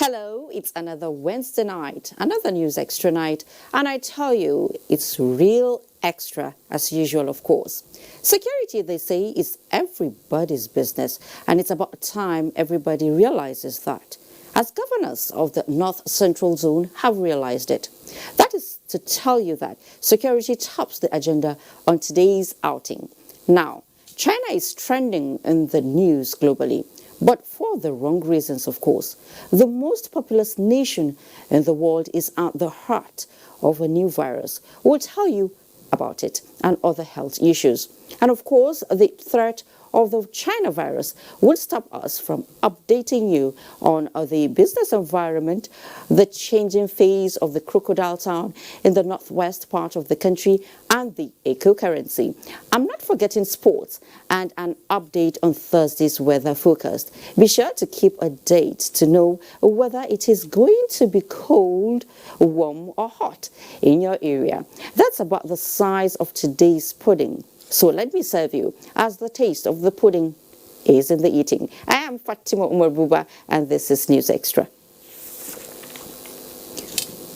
Hello, it's another Wednesday night, another News Extra night, and I tell you, it's real extra as usual, of course. Security, they say, is everybody's business, and it's about time everybody realizes that. As governors of the North Central Zone have realized it. That is to tell you that security tops the agenda on today's outing. Now, China is trending in the news globally, but for the wrong reasons, of course. The most populous nation in the world is at the heart of a new virus. We'll tell you about it and other health issues. And of course, the threat of the China virus will stop us from updating you on the business environment, the changing phase of the crocodile town in the northwest part of the country, and the eco-currency. I'm not forgetting sports and an update on Thursday's weather forecast. Be sure to keep a date to know whether it is going to be cold, warm, or hot in your area. That's about the size of today's pudding. So let me serve you, as the taste of the pudding is in the eating. I am Fatima Umar Buba, and this is News Extra.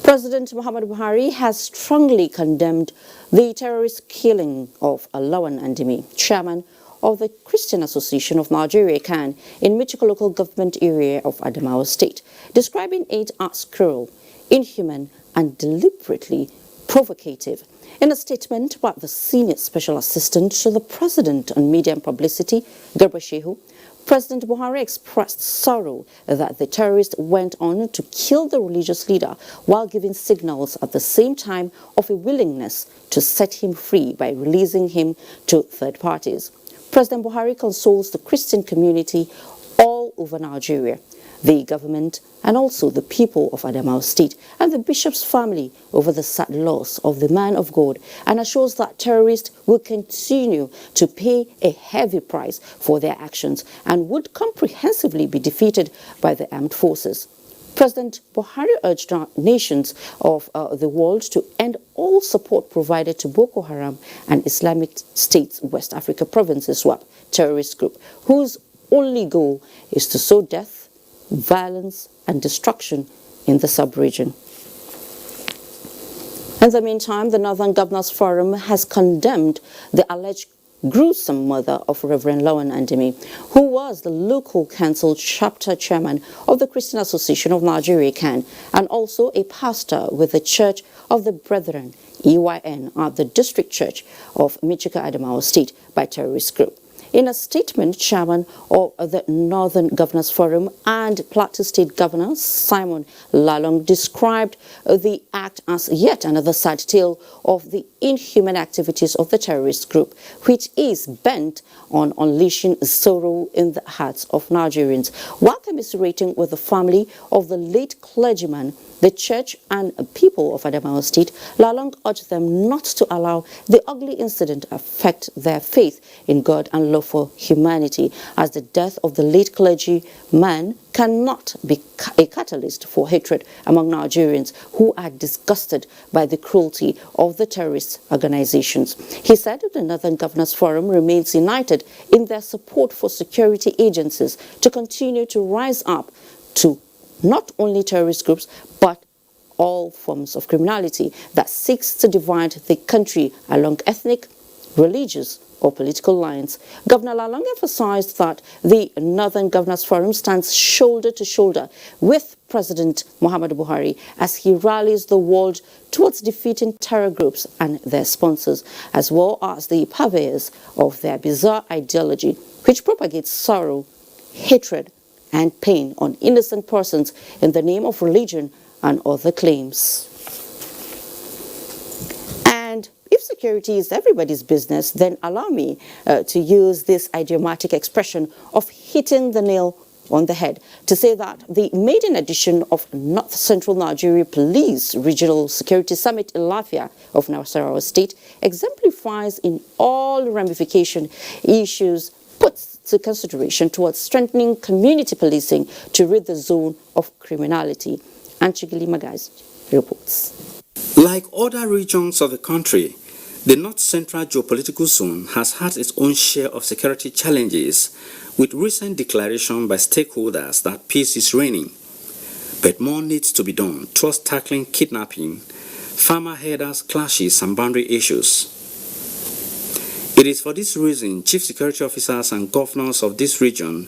President Muhammadu Buhari has strongly condemned the terrorist killing of Lawan Andimi, chairman of the Christian Association of Nigeria (CAN) in Michiko local government area of Adamawa State, describing it as cruel, inhuman, and deliberately provocative. In a statement by the senior special assistant to the president on media and publicity, Garba Shehu, President Buhari expressed sorrow that the terrorist went on to kill the religious leader while giving signals at the same time of a willingness to set him free by releasing him to third parties. President Buhari consoles the Christian community all over Nigeria, the government, and also the people of Adamawa State and the bishop's family over the sad loss of the man of God, and assures that terrorists will continue to pay a heavy price for their actions and would comprehensively be defeated by the armed forces. President Buhari urged nations of the world to end all support provided to Boko Haram and Islamic State's West Africa Provinces SWAP terrorist group, whose only goal is to sow death, violence, and destruction in the sub-region. In the meantime, the Northern Governors Forum has condemned the alleged gruesome murder of Reverend Lawan Andimi, who was the local council chapter chairman of the Christian Association of Nigeria (CAN) and also a pastor with the Church of the Brethren (EYN) at the District Church of Michiko Adamawa State by terrorist group. In a statement, chairman of the Northern Governors Forum and Plateau State Governor Simon Lalong described the act as yet another sad tale of the inhuman activities of the terrorist group, which is bent on unleashing sorrow in the hearts of Nigerians. While commiserating with the family of the late clergyman, the church and people of Adamawa State, Lalong urged them not to allow the ugly incident affect their faith in God and love for humanity, as the death of the late clergyman cannot be a catalyst for hatred among Nigerians who are disgusted by the cruelty of the terrorist organizations. He said the Northern Governors Forum remains united in their support for security agencies to continue to rise up to not only terrorist groups, but all forms of criminality that seeks to divide the country along ethnic, religious, or political lines. Governor Lalong emphasized that the Northern Governors Forum stands shoulder to shoulder with President Muhammadu Buhari as he rallies the world towards defeating terror groups and their sponsors, as well as the purveyors of their bizarre ideology, which propagates sorrow, hatred, and pain on innocent persons in the name of religion and other claims. And if security is everybody's business, then allow me to use this idiomatic expression of hitting the nail on the head to say that the maiden edition of North Central Nigeria Police Regional Security Summit in Lafia of Nasarawa State exemplifies in all ramification issues puts to consideration towards strengthening community policing to rid the zone of criminality. Anchigili Magaz reports. Like other regions of the country, the North Central geopolitical zone has had its own share of security challenges, with recent declaration by stakeholders that peace is reigning. But more needs to be done towards tackling kidnapping, farmer-herders clashes and boundary issues. It is for this reason chief security officers and governors of this region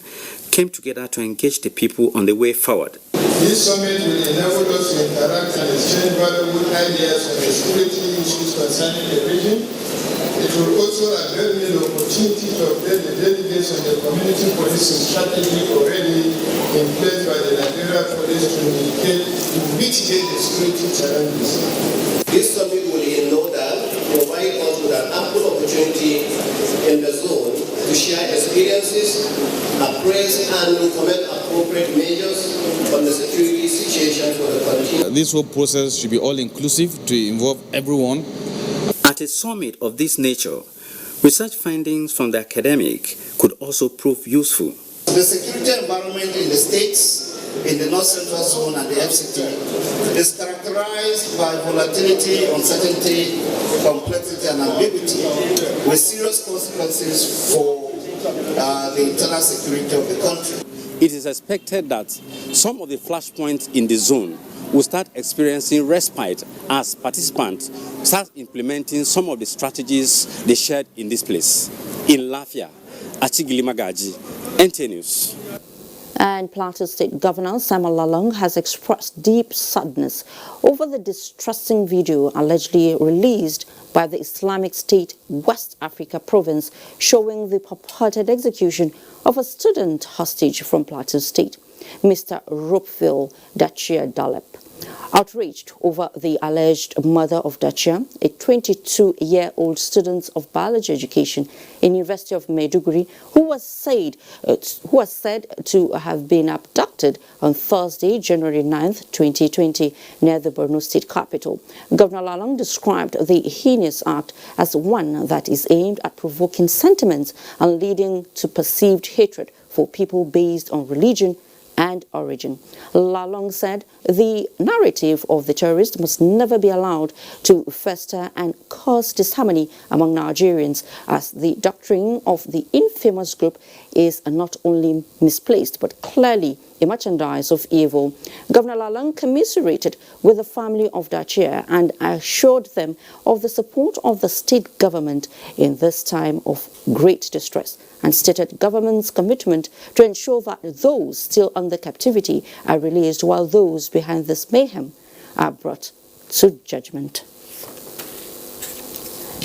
came together to engage the people on the way forward. This summit will enable us to interact and exchange valuable ideas on the security issues concerning the region. It will also avail me the opportunity to update the delegates on the community policing strategy already in place by the Nigerian police to mitigate the security challenges. This summit will in no doubt provide us with an ample opportunity in the zone to share experiences, appraise and recommend appropriate measures on the security situation for the country. This whole process should be all-inclusive to involve everyone. At a summit of this nature, research findings from the academic could also prove useful. The security environment in the states, in the North Central Zone and the FCT, is characterized by volatility, uncertainty, complexity and ambiguity, with serious consequences for the internal security of the country. It is expected that some of the flashpoints in the zone will start experiencing respite as participants start implementing some of the strategies they shared in this place. In Lafia, Achigili Magaji, NTA News. And Plateau State Governor Samuel Lalong has expressed deep sadness over the distressing video allegedly released by the Islamic State West Africa province showing the purported execution of a student hostage from Plateau State, Mr. Ropeville Dachia Dalep. Outraged over the alleged murder of Dachia, a 22-year-old student of biology education in University of Maiduguri, who was said to have been abducted on Thursday, January 9th, 2020, near the Borno State capital. Governor Lalong described the heinous act as one that is aimed at provoking sentiments and leading to perceived hatred for people based on religion and origin. Lalong said the narrative of the terrorist must never be allowed to fester and cause disharmony among Nigerians, as the doctrine of the infamous group is not only misplaced but clearly a merchandise of evil. Governor Lalong commiserated with the family of Dachia and assured them of the support of the state government in this time of great distress, and stated government's commitment to ensure that those still under captivity are released while those behind this mayhem are brought to judgment.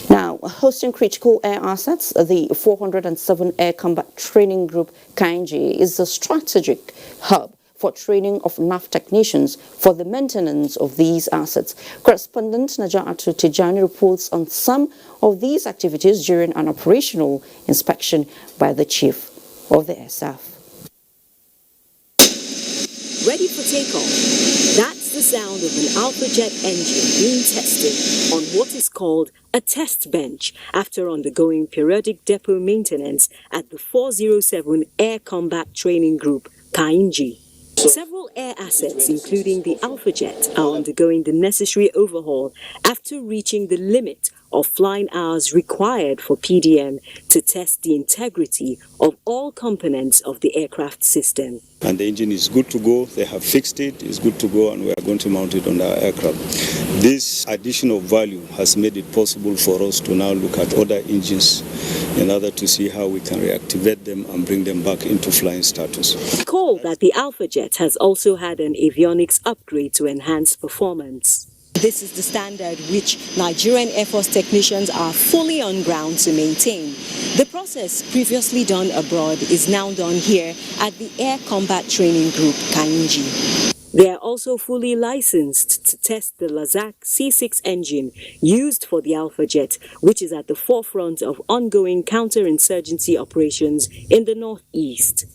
Now, hosting critical air assets, the 407 Air Combat Training Group Kainji is a strategic hub for training of NAF technicians for the maintenance of these assets. Correspondent Najatu Tijani reports on some of these activities during an operational inspection by the Chief of the Air Staff. Ready for takeoff. That's the sound of an Alpha Jet engine being tested on what is called a test bench after undergoing periodic depot maintenance at the 407 Air Combat Training Group, Kainji. Several air assets, including the Alpha Jet, are undergoing the necessary overhaul after reaching the limit of flying hours required for PDM to test the integrity of all components of the aircraft system. And the engine is good to go, they have fixed it, it's good to go, and we are going to mount it on our aircraft. This additional value has made it possible for us to now look at other engines in order to see how we can reactivate them and bring them back into flying status. Recall that the Alpha Jet has also had an avionics upgrade to enhance performance. This is the standard which Nigerian Air Force technicians are fully on ground to maintain. The process previously done abroad is now done here at the Air Combat Training Group, Kainji. They are also fully licensed to test the Lassa C6 engine used for the Alpha Jet, which is at the forefront of ongoing counterinsurgency operations in the northeast.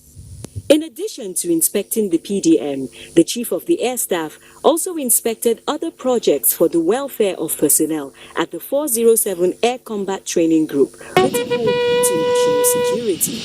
In addition to inspecting the PDM, the Chief of the Air Staff also inspected other projects for the welfare of personnel at the 407 Air Combat Training Group with a hope to national security.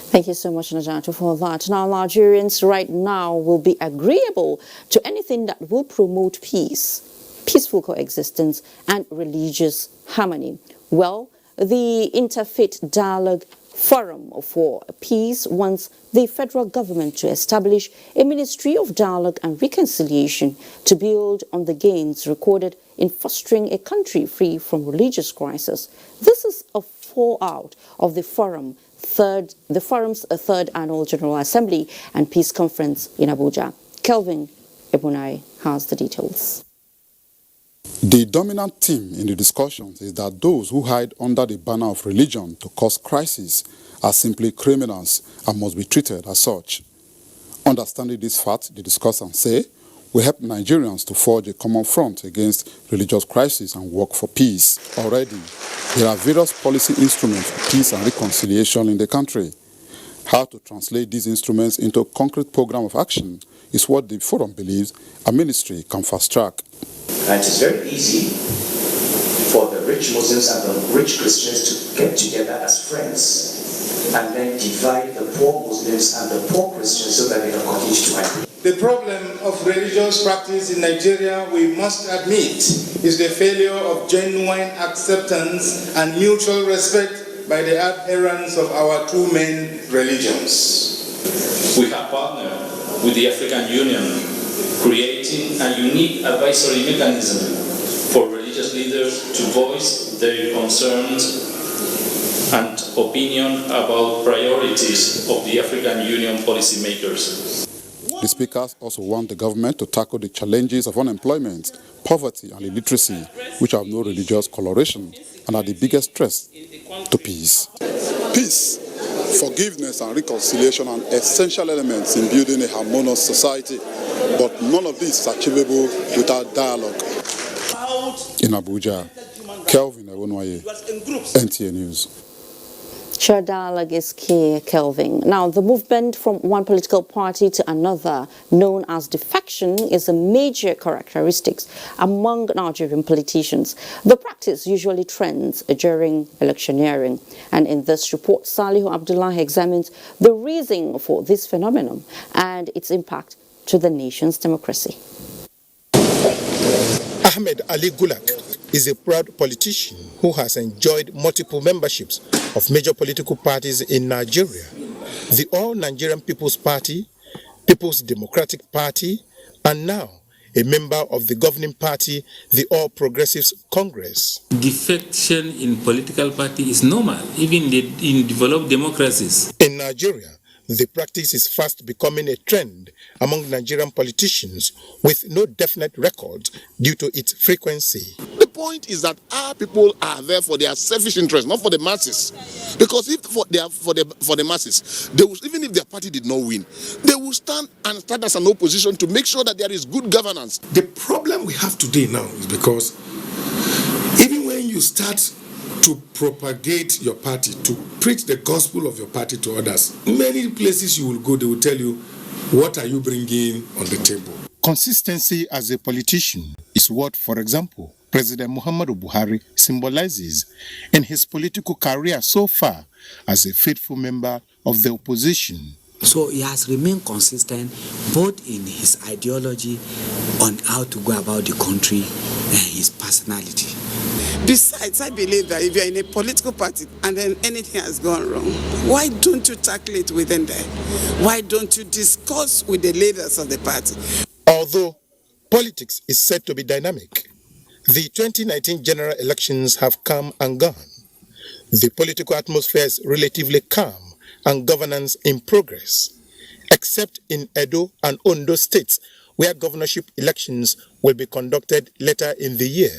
Thank you so much, Najatu, for that. Now, Nigerians right now will be agreeable to anything that will promote peace. peaceful coexistence and religious harmony. Well, the Interfaith Dialogue Forum for Peace wants the federal government to establish a Ministry of Dialogue and Reconciliation to build on the gains recorded in fostering a country free from religious crisis. This is a fallout of the forum's third annual General Assembly and Peace Conference in Abuja. Kelvin Ebunai has the details. The dominant theme in the discussions is that those who hide under the banner of religion to cause crisis are simply criminals and must be treated as such. Understanding this fact, the discussants say, will help Nigerians to forge a common front against religious crisis and work for peace. Already, there are various policy instruments for peace and reconciliation in the country. How to translate these instruments into a concrete program of action is what the forum believes a ministry can fast-track. And it is very easy for the rich Muslims and the rich Christians to get together as friends and then divide the poor Muslims and the poor Christians so that they can continue to agree. The problem of religious practice in Nigeria, we must admit, is the failure of genuine acceptance and mutual respect by the adherents of our two main religions. We have partnered with the African Union, creating a unique advisory mechanism for religious leaders to voice their concerns and opinion about priorities of the African Union policymakers. The speakers also want the government to tackle the challenges of unemployment, poverty and illiteracy, which have no religious coloration and are the biggest threats to peace. Peace, forgiveness and reconciliation are essential elements in building a harmonious society, but none of this is achievable without dialogue. In Abuja, Kelvin Ebunai, NTA News. Sure, dialogue is key, Kelvin. Now, the movement from one political party to another, known as defection, is a major characteristic among Nigerian politicians. The practice usually trends during electioneering. And in this report, Salihu Abdullahi examines the reason for this phenomenon and its impact to the nation's democracy. Ahmed Ali Gulak is a proud politician who has enjoyed multiple memberships of major political parties in Nigeria: the All Nigerian People's Party, People's Democratic Party, and now a member of the governing party, the All Progressives Congress. Defection in political party is normal, even in developed democracies. In Nigeria, the practice is fast becoming a trend among Nigerian politicians with no definite record due to its frequency. The point is that our people are there for their selfish interest, not for the masses. Because if they are for the masses, they will, even if their party did not win, they will stand as an opposition to make sure that there is good governance. The problem we have today now is because even when you start to propagate your party, to preach the gospel of your party to others, many places you will go, they will tell you, what are you bringing on the table? Consistency as a politician is what, for example, President Muhammadu Buhari symbolizes in his political career so far as a faithful member of the opposition. So he has remained consistent both in his ideology on how to go about the country and his personality. Besides, I believe that if you're in a political party and then anything has gone wrong, why don't you tackle it within there? Why don't you discuss with the leaders of the party? Although politics is said to be dynamic, the 2019 general elections have come and gone. The political atmosphere is relatively calm and governance in progress, except in Edo and Ondo states, where governorship elections will be conducted later in the year.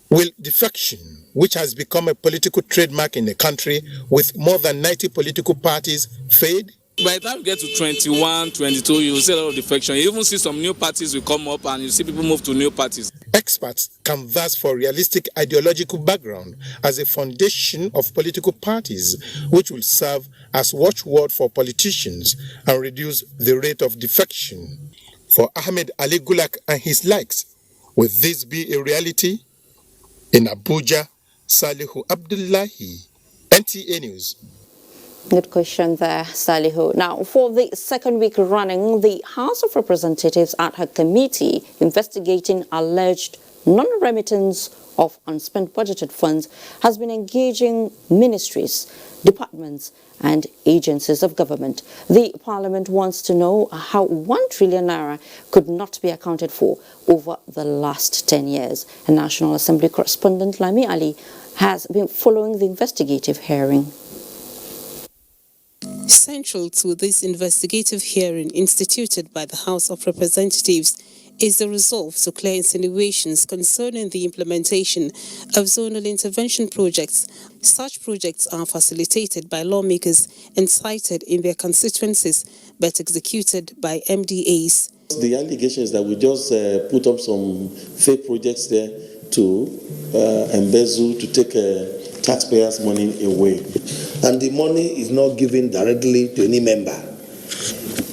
Will defection, which has become a political trademark in the country with more than 90 political parties, fade? By the time you get to 21, 22, you will see a lot of defection. You even see some new parties will come up and you see people move to new parties. Experts canvass for realistic ideological background as a foundation of political parties, which will serve as watchword for politicians and reduce the rate of defection. For Ahmed Ali Gulak and his likes, will this be a reality? In Abuja, Salihu Abdullahi, NTA News. Good question there, Salihu. Now, for the second week running, the House of Representatives ad hoc committee investigating alleged non-remittance of unspent budgeted funds has been engaging ministries, departments and agencies of government. The Parliament wants to know how 1 trillion naira could not be accounted for over the last 10 years. A National Assembly correspondent, Lami Ali, has been following the investigative hearing. Central to this investigative hearing instituted by the House of Representatives is the resolve to clear insinuations concerning the implementation of zonal intervention projects. Such projects are facilitated by lawmakers and cited in their constituencies, but executed by MDAs. The allegation is that we just put up some fake projects there to embezzle, to take taxpayers' money away. And the money is not given directly to any member.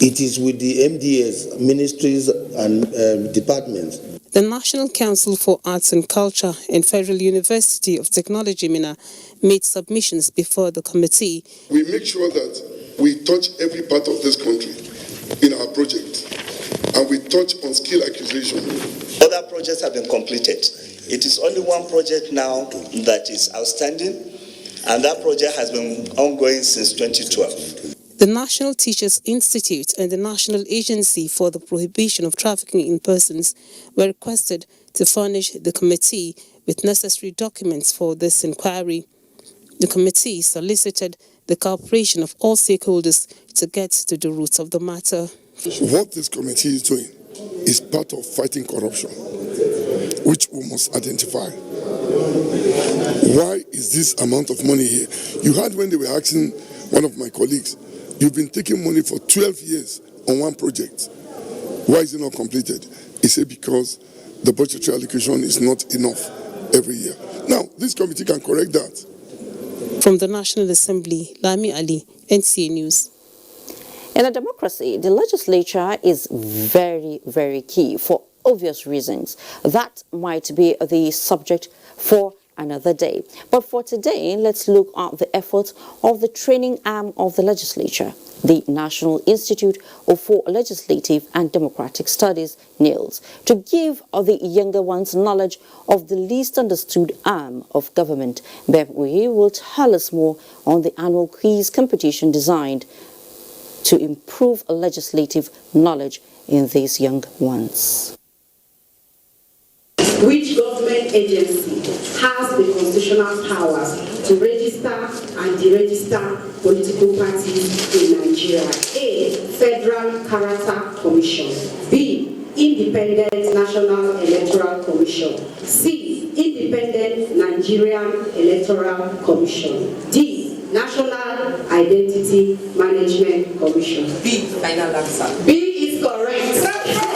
It is with the MDAs, ministries and departments. The National Council for Arts and Culture and Federal University of Technology, Minna, made submissions before the committee. We make sure that we touch every part of this country in our project, and we touch on skill acquisition. Other projects have been completed. It is only one project now that is outstanding, and that project has been ongoing since 2012. The National Teachers Institute and the National Agency for the Prohibition of Trafficking in Persons were requested to furnish the committee with necessary documents for this inquiry. The committee solicited the cooperation of all stakeholders to get to the roots of the matter. What this committee is doing is part of fighting corruption, which we must identify. Why is this amount of money here? You heard when they were asking one of my colleagues, you've been taking money for 12 years on one project. Why is it not completed? He said because the budgetary allocation is not enough every year. Now, this committee can correct that. From the National Assembly, Lami Ali, NTA News. In a democracy, the legislature is very, very key for obvious reasons. That might be the subject for another day. But for today, let's look at the efforts of the training arm of the legislature, the National Institute for Legislative and Democratic Studies, NILS, to give the younger ones knowledge of the least understood arm of government. Bemwe will tell us more on the annual quiz competition designed to improve legislative knowledge in these young ones. Which government agency has the constitutional powers to register and deregister political parties in Nigeria? A. Federal Character Commission. B. Independent National Electoral Commission. C. Independent Nigerian Electoral Commission. D. National Identity Management Commission. B. Final answer. B is correct.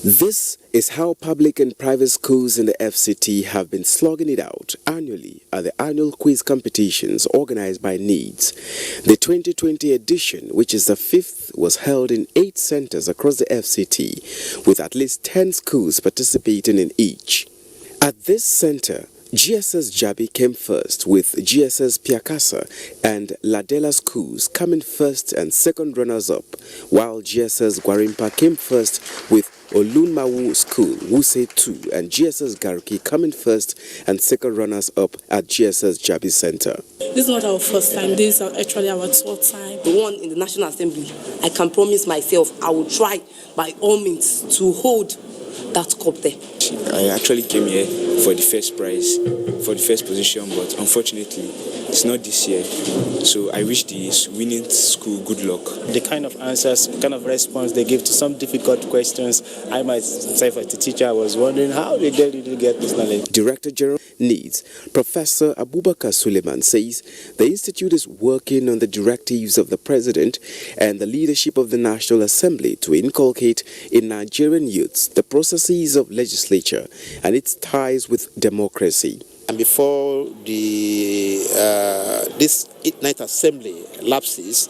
This is how public and private schools in the FCT have been slogging it out annually at the annual quiz competitions organized by NEEDS. The 2020 edition, which is the 5th, was held in 8 centers across the FCT, with at least 10 schools participating in each. At this center, GSS Jabi came first, with GSS Piakasa and Ladela schools coming first and second runners-up, while GSS Gwarimpa came first with Olunmawu School, Wuse 2, and GSS Garuki coming first and second runners-up at GSS Jabi Center. This is not our first time, this is actually our 12th time. The one in the National Assembly, I can promise myself I will try by all means to hold that cup there. I actually came here for the first prize, for the first position, but unfortunately it's not this year. So I wish the winning school good luck. The kind of answers, kind of response they give to some difficult questions, I myself as a teacher, I was wondering how they really get this knowledge. Director General NEEDS, Professor Abubakar Suleiman, says the institute is working on the directives of the President and the leadership of the National Assembly to inculcate in Nigerian youths the processes of legislature and its ties with democracy. And before this night assembly lapses,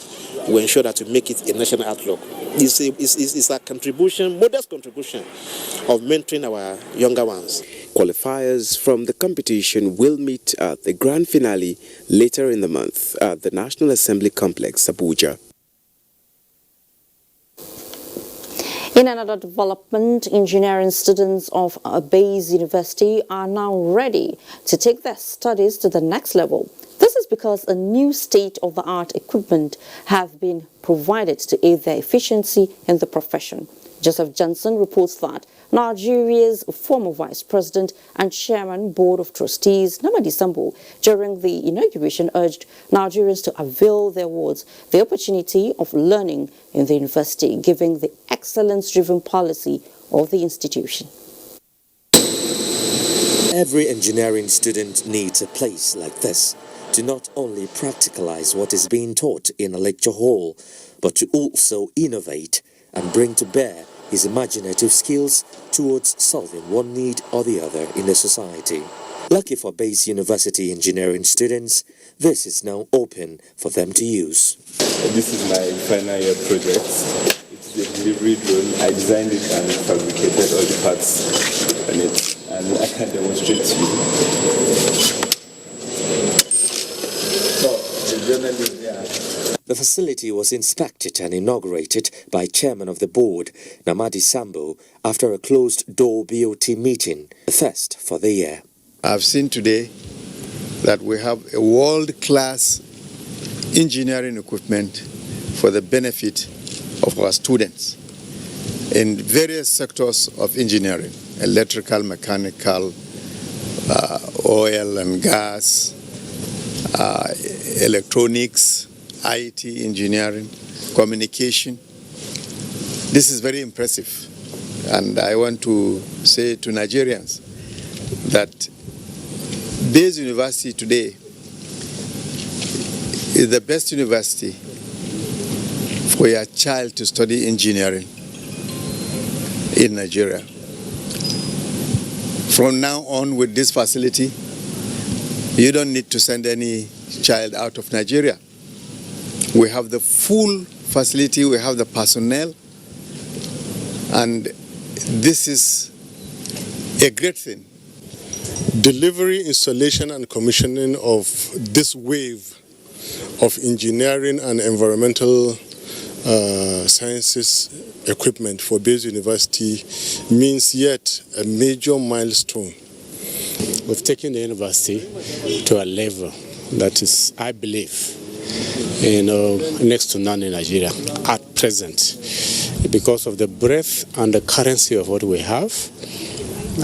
we ensure that we make it a national outlook. It's a contribution, modest contribution of mentoring our younger ones. Qualifiers from the competition will meet at the grand finale later in the month at the National Assembly Complex, Abuja. In another development, engineering students of Bayes University are now ready to take their studies to the next level. This is because a new state-of-the-art equipment have been provided to aid their efficiency in the profession. Joseph Johnson reports that Nigeria's former Vice President and Chairman Board of Trustees, Namadi Sambo, during the inauguration urged Nigerians to avail their words the opportunity of learning in the university, giving the excellence-driven policy of the institution. Every engineering student needs a place like this to not only practicalize what is being taught in a lecture hall, but to also innovate and bring to bear his imaginative skills towards solving one need or the other in the society. Lucky for Bayes University engineering students, this is now open for them to use. This is my final year project. It's the delivery drone. I designed it and fabricated all the parts on it, and I can demonstrate to you. So, the drone is there. The facility was inspected and inaugurated by Chairman of the Board, Namadi Sambo, after a closed-door BOT meeting, the first for the year. I've seen today that we have a world-class engineering equipment for the benefit of our students in various sectors of engineering: electrical, mechanical, oil and gas, electronics, IT engineering, communication. This is very impressive, and I want to say to Nigerians that Bayes University today is the best university for your child to study engineering in Nigeria. From now on, with this facility, you don't need to send any child out of Nigeria. We have the full facility, we have the personnel, and this is a great thing. Delivery, installation, and commissioning of this wave of engineering and environmental sciences equipment for Bayes University means yet a major milestone. We've taken the university to a level that is, I believe, next to none in Nigeria at present, because of the breadth and the currency of what we have,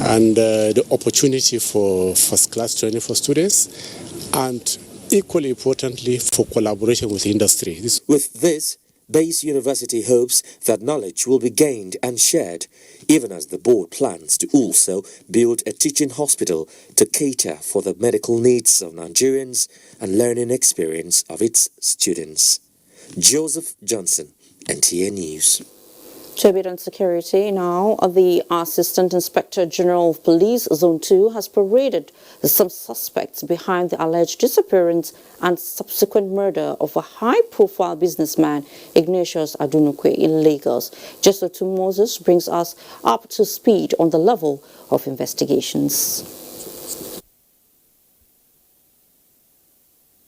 and the opportunity for first-class training for students, and equally importantly, for collaboration with industry. With this, Bayes University hopes that knowledge will be gained and shared, even as the board plans to also build a teaching hospital to cater for the medical needs of Nigerians and learning experience of its students. Joseph Johnson, NTA News. To a bit on security now, the Assistant Inspector General of Police Zone 2 has paraded some suspects behind the alleged disappearance and subsequent murder of a high-profile businessman, Ignatius Adunukwe, in Lagos. Joseph Moses brings us up to speed on the level of investigations.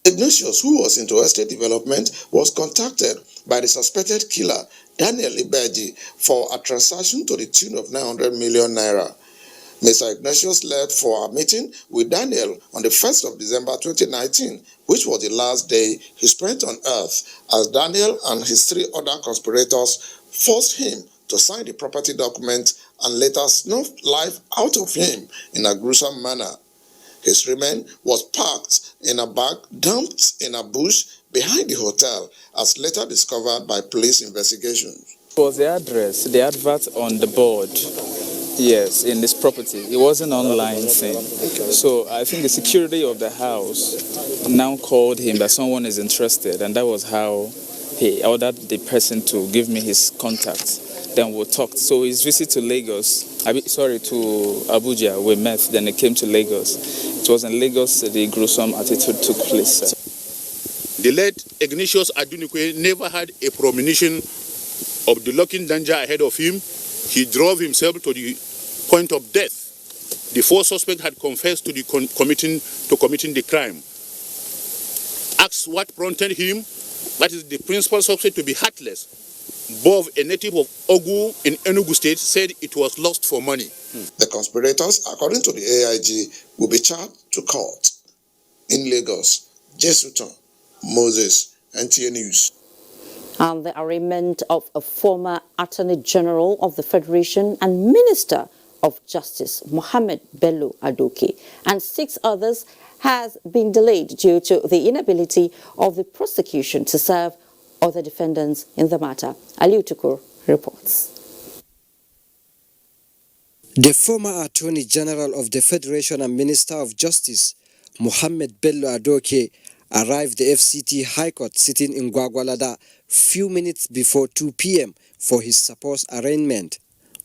Ignatius, who was into estate development, was contacted by the suspected killer, Daniel Ibeji, for a transaction to the tune of 900 million naira. Mr. Ignatius left for a meeting with Daniel on the 1st of December 2019, which was the last day he spent on earth, as Daniel and his 3 other conspirators forced him to sign the property document and later snuffed life out of him in a gruesome manner. His remains was packed in a bag dumped in a bush behind the hotel, as later discovered by police investigations. It was the address, the advert on the board, yes, in this property. It wasn't an online thing. So I think the security of the house now called him that someone is interested, and that was how he ordered the person to give me his contact. Then we talked. So his visit to Lagos, to Abuja, we met, then he came to Lagos. It was in Lagos the gruesome attitude took place. The late Ignatius Adunukwe never had a premonition of the lurking danger ahead of him. He drove himself to the point of death. The 4 suspects had confessed to committing the crime. Asked what prompted him, that is the principal suspect to be heartless. Bob, a native of Ogu in Enugu State, said it was lost for money. The conspirators, according to the AIG, will be charged to court in Lagos. Jesuton, Moses, NTA News. And the arraignment of a former Attorney General of the Federation and Minister of Justice, Mohammed Bello Adoke, and 6 others has been delayed due to the inability of the prosecution to serve other defendants in the matter. Aliu Tukur reports. The former Attorney General of the Federation and Minister of Justice, Mohammed Bello Adoke, arrived the FCT High Court sitting in Gwagwalada few minutes before 2 p.m. for his supposed arraignment.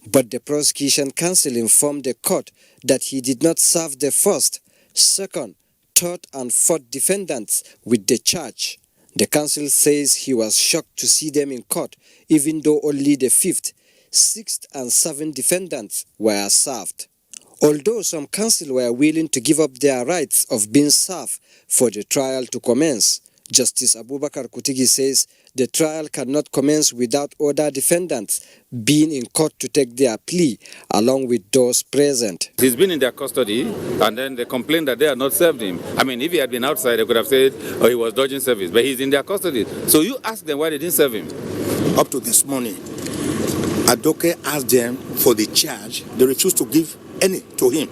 But the prosecution counsel informed the court that he did not serve the first, second, third and fourth defendants with the charge. The counsel says he was shocked to see them in court, even though only the 5th, 6th and 7th defendants were served. Although some counsel were willing to give up their rights of being served for the trial to commence, Justice Abubakar Kutigi says the trial cannot commence without other defendants being in court to take their plea, along with those present. He's been in their custody, and then they complained that they had not served him. I mean, if he had been outside, they could have said, oh, he was dodging service, but he's in their custody. So you ask them why they didn't serve him. Up to this morning, Adoke asked them for the charge. They refused to give any to him.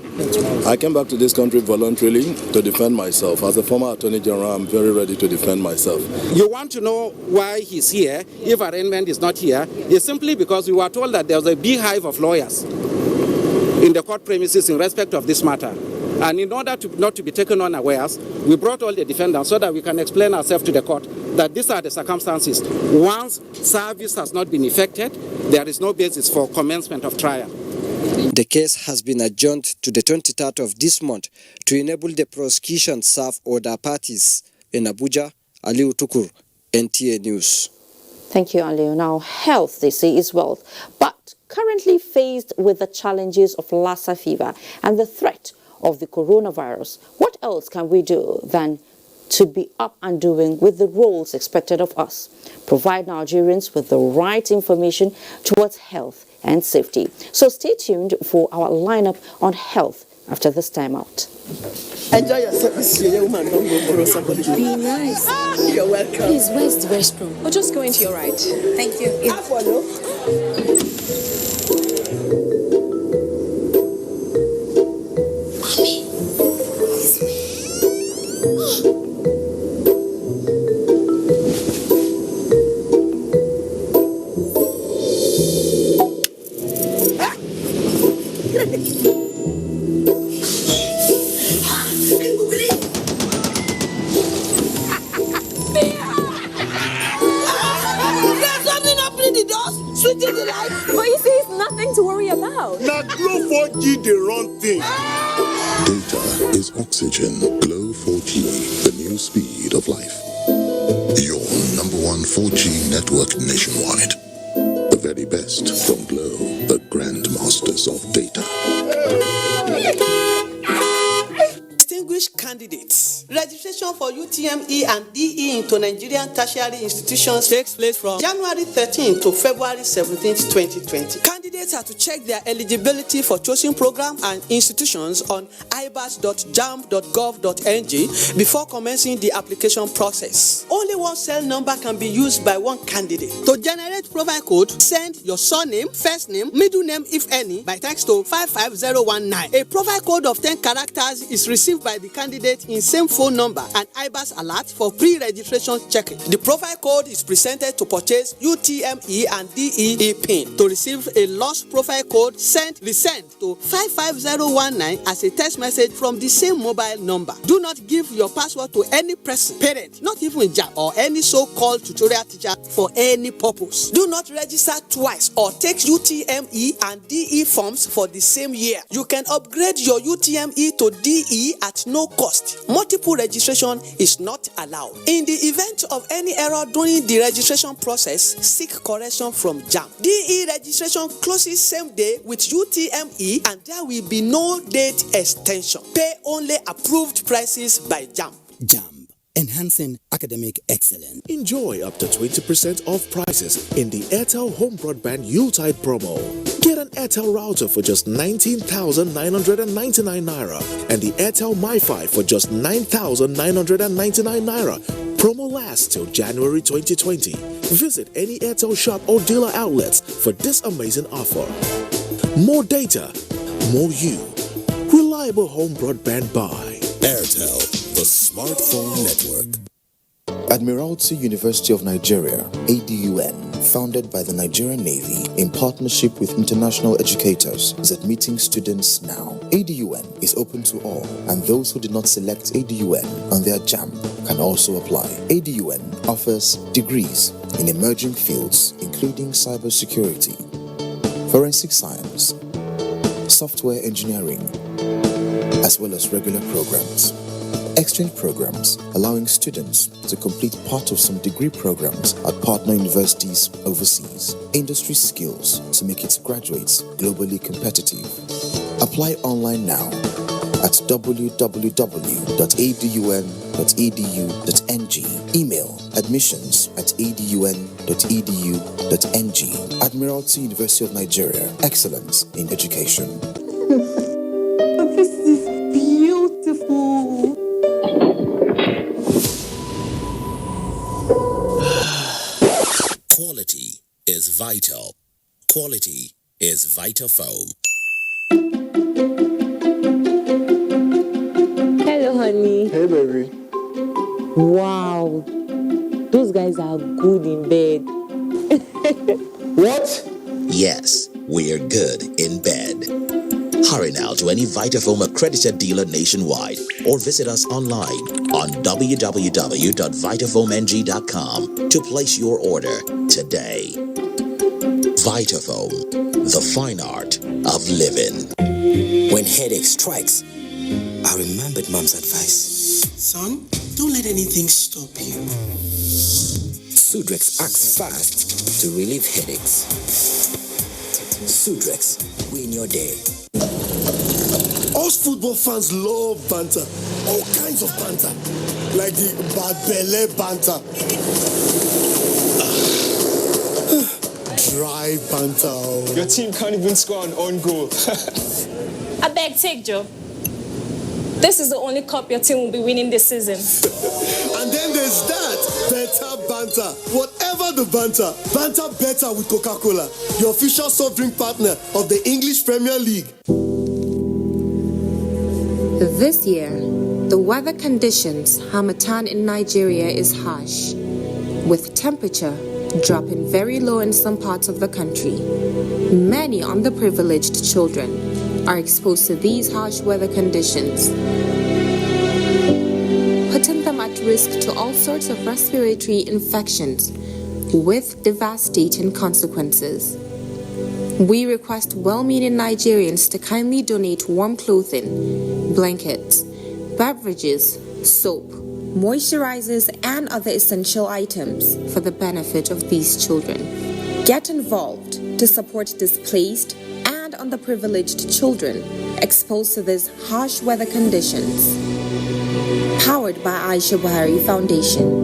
I came back to this country voluntarily to defend myself. As a former Attorney General, I'm very ready to defend myself. You want to know why he's here, if arraignment is not here? It's simply because we were told that there was a beehive of lawyers in the court premises in respect of this matter. And in order to not to be taken unawares, we brought all the defendants so that we can explain ourselves to the court that these are the circumstances. Once service has not been effected, there is no basis for commencement of trial. The case has been adjourned to the 23rd of this month to enable the prosecution serve other parties. In Abuja, Aliu Tukur, NTA News. Thank you, Aliu. Now, health, they say, is wealth, but currently faced with the challenges of Lassa fever and the threat of the coronavirus. What else can we do than to be up and doing with the roles expected of us? Provide Nigerians with the right information towards health and safety. So stay tuned for our lineup on health after this time out. Enjoy yourself, young woman. Don't go borrow somebody. Be nice. You're welcome. Please, where's the restroom? We're just going to your right. Thank you. I follow. Data is oxygen. Glow 4G, the new speed of life. Your #1 4G network nationwide. The very best from Glow, the grandmasters of data. Distinguished candidates, registration for UTME and DE into Nigerian tertiary institutions takes place from January 13th to February 17th, 2020. Candidates are to check their eligibility for chosen programs and institutions on ibas.jamb.gov.ng before commencing the application process. Only one cell number can be used by one candidate. To generate profile code, send your surname, first name, middle name if any, by text to 55019. A profile code of 10 characters is received by the candidate in same phone number and IBAS alert for pre-registration checking. The profile code is presented to purchase UTME and DE PIN. To receive a lost profile code, resend to 55019 as a text message from the same mobile number. Do not give your password to any person, parent, not even JAB or any so-called tutorial teacher for any purpose. Do not register twice or take UTME and DE forms for the same year. You can upgrade your UTME to DE at no cost. Multiple registration is not allowed. In the event of any error during the registration process, seek correction from JAMB. DE registration closes same day with UTME and there will be no date extension. Pay only approved prices by JAMB. JAMB, enhancing academic excellence. Enjoy up to 20% off prices in the Airtel Home Broadband Yuletide promo. Get an Airtel router for just 19,999 naira and the Airtel MiFi for just 9,999 naira. Promo lasts till January 2020. Visit any Airtel shop or dealer outlets for this amazing offer. More data, more you. Reliable home broadband by Airtel, the smartphone network. Admiralty University of Nigeria, ADUN, founded by the Nigerian Navy in partnership with international educators, is admitting students now. ADUN is open to all, and those who did not select ADUN on their JAMB can also apply. ADUN offers degrees in emerging fields including cybersecurity, forensic science, software engineering, as well as regular programs. Exchange programs allowing students to complete part of some degree programs at partner universities overseas. Industry skills to make its graduates globally competitive. Apply online now at www.adun.edu.ng. Email admissions@adun.edu.ng. Admiralty University of Nigeria. Excellence in education. This is beautiful. Quality is vital. Quality is Vitafoam. Hello, honey. Hey, baby. Wow. Those guys are good in bed. What? Yes, we're good in bed. Hurry now to any Vitafoam accredited dealer nationwide or visit us online on www.vitafoamng.com to place your order today. Vitafoam, the fine art of living. When headache strikes, I remembered Mom's advice. Son, don't let anything stop you. Sudrex acts fast to relieve headaches. Sudrex, win your day. Us football fans love banter. All kinds of banter. Like the bad belly banter. Dry banter. Your team can't even score an own goal. I beg, take Joe. This is the only cup your team will be winning this season. And then there's that. Better banter. Whatever the banter. Banter better with Coca-Cola. The official soft drink partner of the English Premier League. This year, the weather conditions Harmattan in Nigeria is harsh, with temperature dropping very low in some parts of the country. Many underprivileged children are exposed to these harsh weather conditions, putting them at risk to all sorts of respiratory infections with devastating consequences. We request well-meaning Nigerians to kindly donate warm clothing, blankets, beverages, soap, moisturizers, and other essential items for the benefit of these children. Get involved to support displaced and underprivileged children exposed to these harsh weather conditions. Powered by Aisha Buhari Foundation.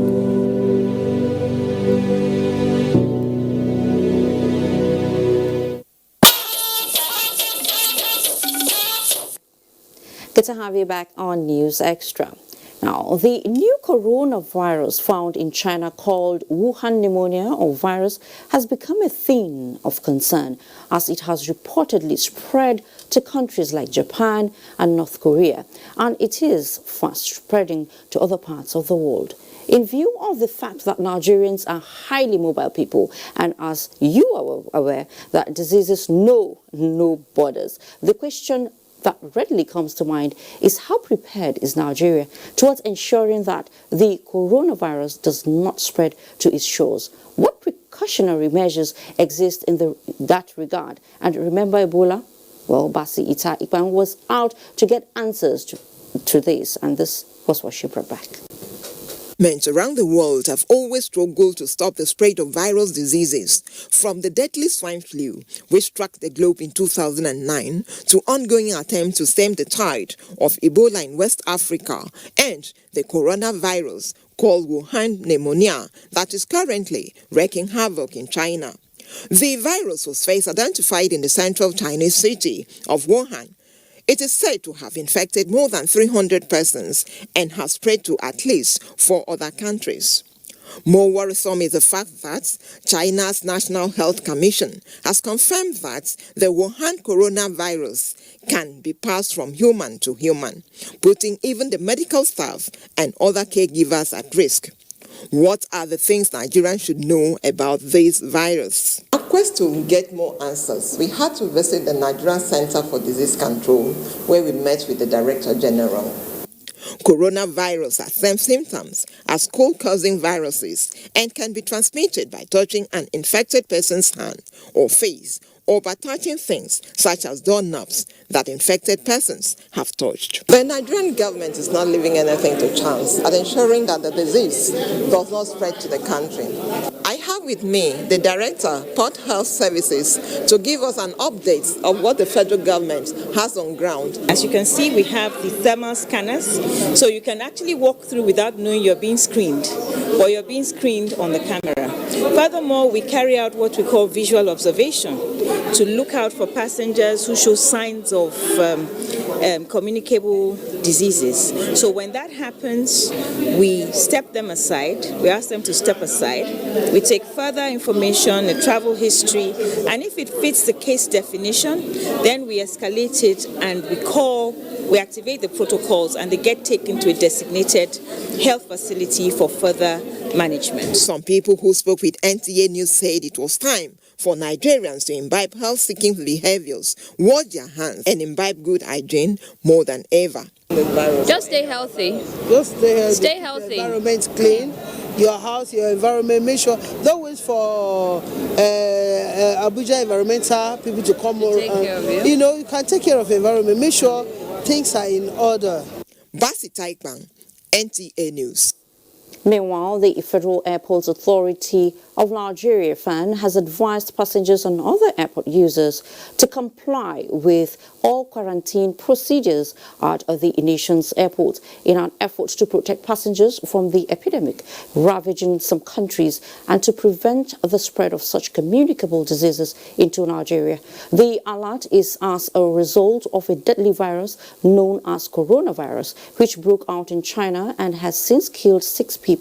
Good to have you back on News Extra. Now, the new coronavirus found in China called Wuhan pneumonia or virus has become a thing of concern as it has reportedly spread to countries like Japan and North Korea, and it is fast spreading to other parts of the world. In view of the fact that Nigerians are highly mobile people, and as you are aware that diseases know no borders, the question that readily comes to mind is how prepared is Nigeria towards ensuring that the coronavirus does not spread to its shores? What precautionary measures exist in that regard? And remember Ebola? Well, Basi Ita Ikpan was out to get answers to this, and this was what she brought back. Men around the world have always struggled to stop the spread of viral diseases, from the deadly swine flu, which struck the globe in 2009, to ongoing attempts to stem the tide of Ebola in West Africa, and the coronavirus, called Wuhan pneumonia that is currently wreaking havoc in China. The virus was first identified in the central Chinese city of Wuhan. It is said to have infected more than 300 persons and has spread to at least 4 other countries. More worrisome is the fact that China's National Health Commission has confirmed that the Wuhan coronavirus can be passed from human to human, putting even the medical staff and other caregivers at risk. What are the things Nigerians should know about this virus? Our quest to get more answers, we had to visit the Nigerian Center for Disease Control, where we met with the Director General. Coronavirus has same symptoms as cold-causing viruses and can be transmitted by touching an infected person's hand or face, or by touching things such as doorknobs that infected persons have touched. The Nigerian government is not leaving anything to chance at ensuring that the disease does not spread to the country. I have with me the Director, Port Health Services, to give us an update of what the federal government has on ground. As you can see, we have the thermal scanners, so you can actually walk through without knowing you're being screened, or you're being screened on the camera. Furthermore, we carry out what we call visual observation to look out for passengers who show signs of communicable diseases. So when that happens, we step them aside, we ask them to step aside, we take further information, a travel history, and if it fits the case definition, then we escalate it and we activate the protocols and they get taken to a designated health facility for further management. Some people who spoke with NTA News said it was time for Nigerians to imbibe health-seeking behaviors, wash their hands, and imbibe good hygiene more than ever. Just stay healthy. Just stay healthy. Stay healthy. The environment clean. Your house, your environment. Make sure. Don't wait for Abuja environmental people to come over. Take care of you. You can take care of the environment. Make sure things are in order. Basi Taikbang, NTA News. Meanwhile, the Federal Airports Authority of Nigeria (FAN) has advised passengers and other airport users to comply with all quarantine procedures at the nation's airports in an effort to protect passengers from the epidemic ravaging some countries and to prevent the spread of such communicable diseases into Nigeria. The alert is as a result of a deadly virus known as coronavirus, which broke out in China and has since killed 6 people,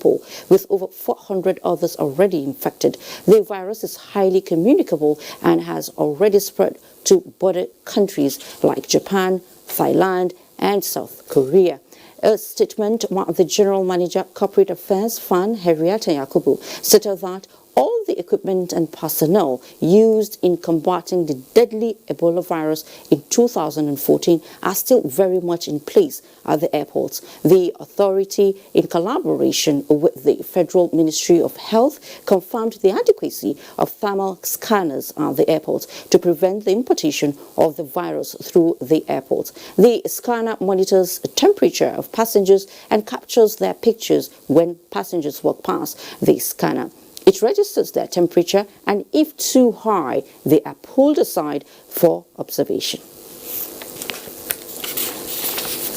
with over 400 others already infected. The virus is highly communicable and has already spread to border countries like Japan, Thailand, and South Korea. A statement by the General Manager, Corporate Affairs FAN, Henrietta Yakubu, stated that all the equipment and personnel used in combating the deadly Ebola virus in 2014 are still very much in place at the airports. The authority, in collaboration with the Federal Ministry of Health, confirmed the adequacy of thermal scanners at the airports to prevent the importation of the virus through the airports. The scanner monitors the temperature of passengers and captures their pictures when passengers walk past the scanner. It registers their temperature, and if too high, they are pulled aside for observation.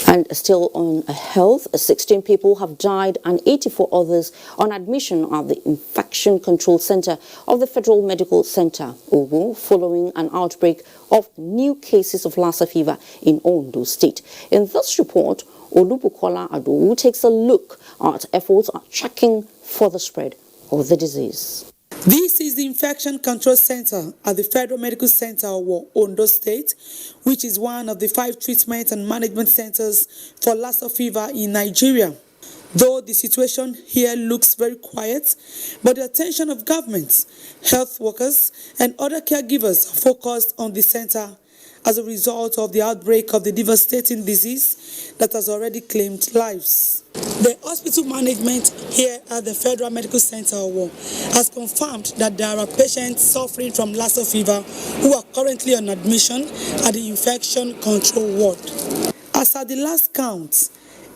And still on health, 16 people have died and 84 others on admission at the Infection Control Center of the Federal Medical Center, Owo, following an outbreak of new cases of Lassa fever in Ondo State. In this report, Olubukola Adowu takes a look at efforts at tracking for the spread of the disease. This is the Infection Control Center at the Federal Medical Center of Ondo State, which is one of the 5 treatment and management centers for Lassa fever in Nigeria. Though the situation here looks very quiet, but the attention of governments, health workers, and other caregivers are focused on the center as a result of the outbreak of the devastating disease that has already claimed lives. The hospital management here at the Federal Medical Center has confirmed that there are patients suffering from Lassa fever who are currently on admission at the Infection Control Ward. As at the last count,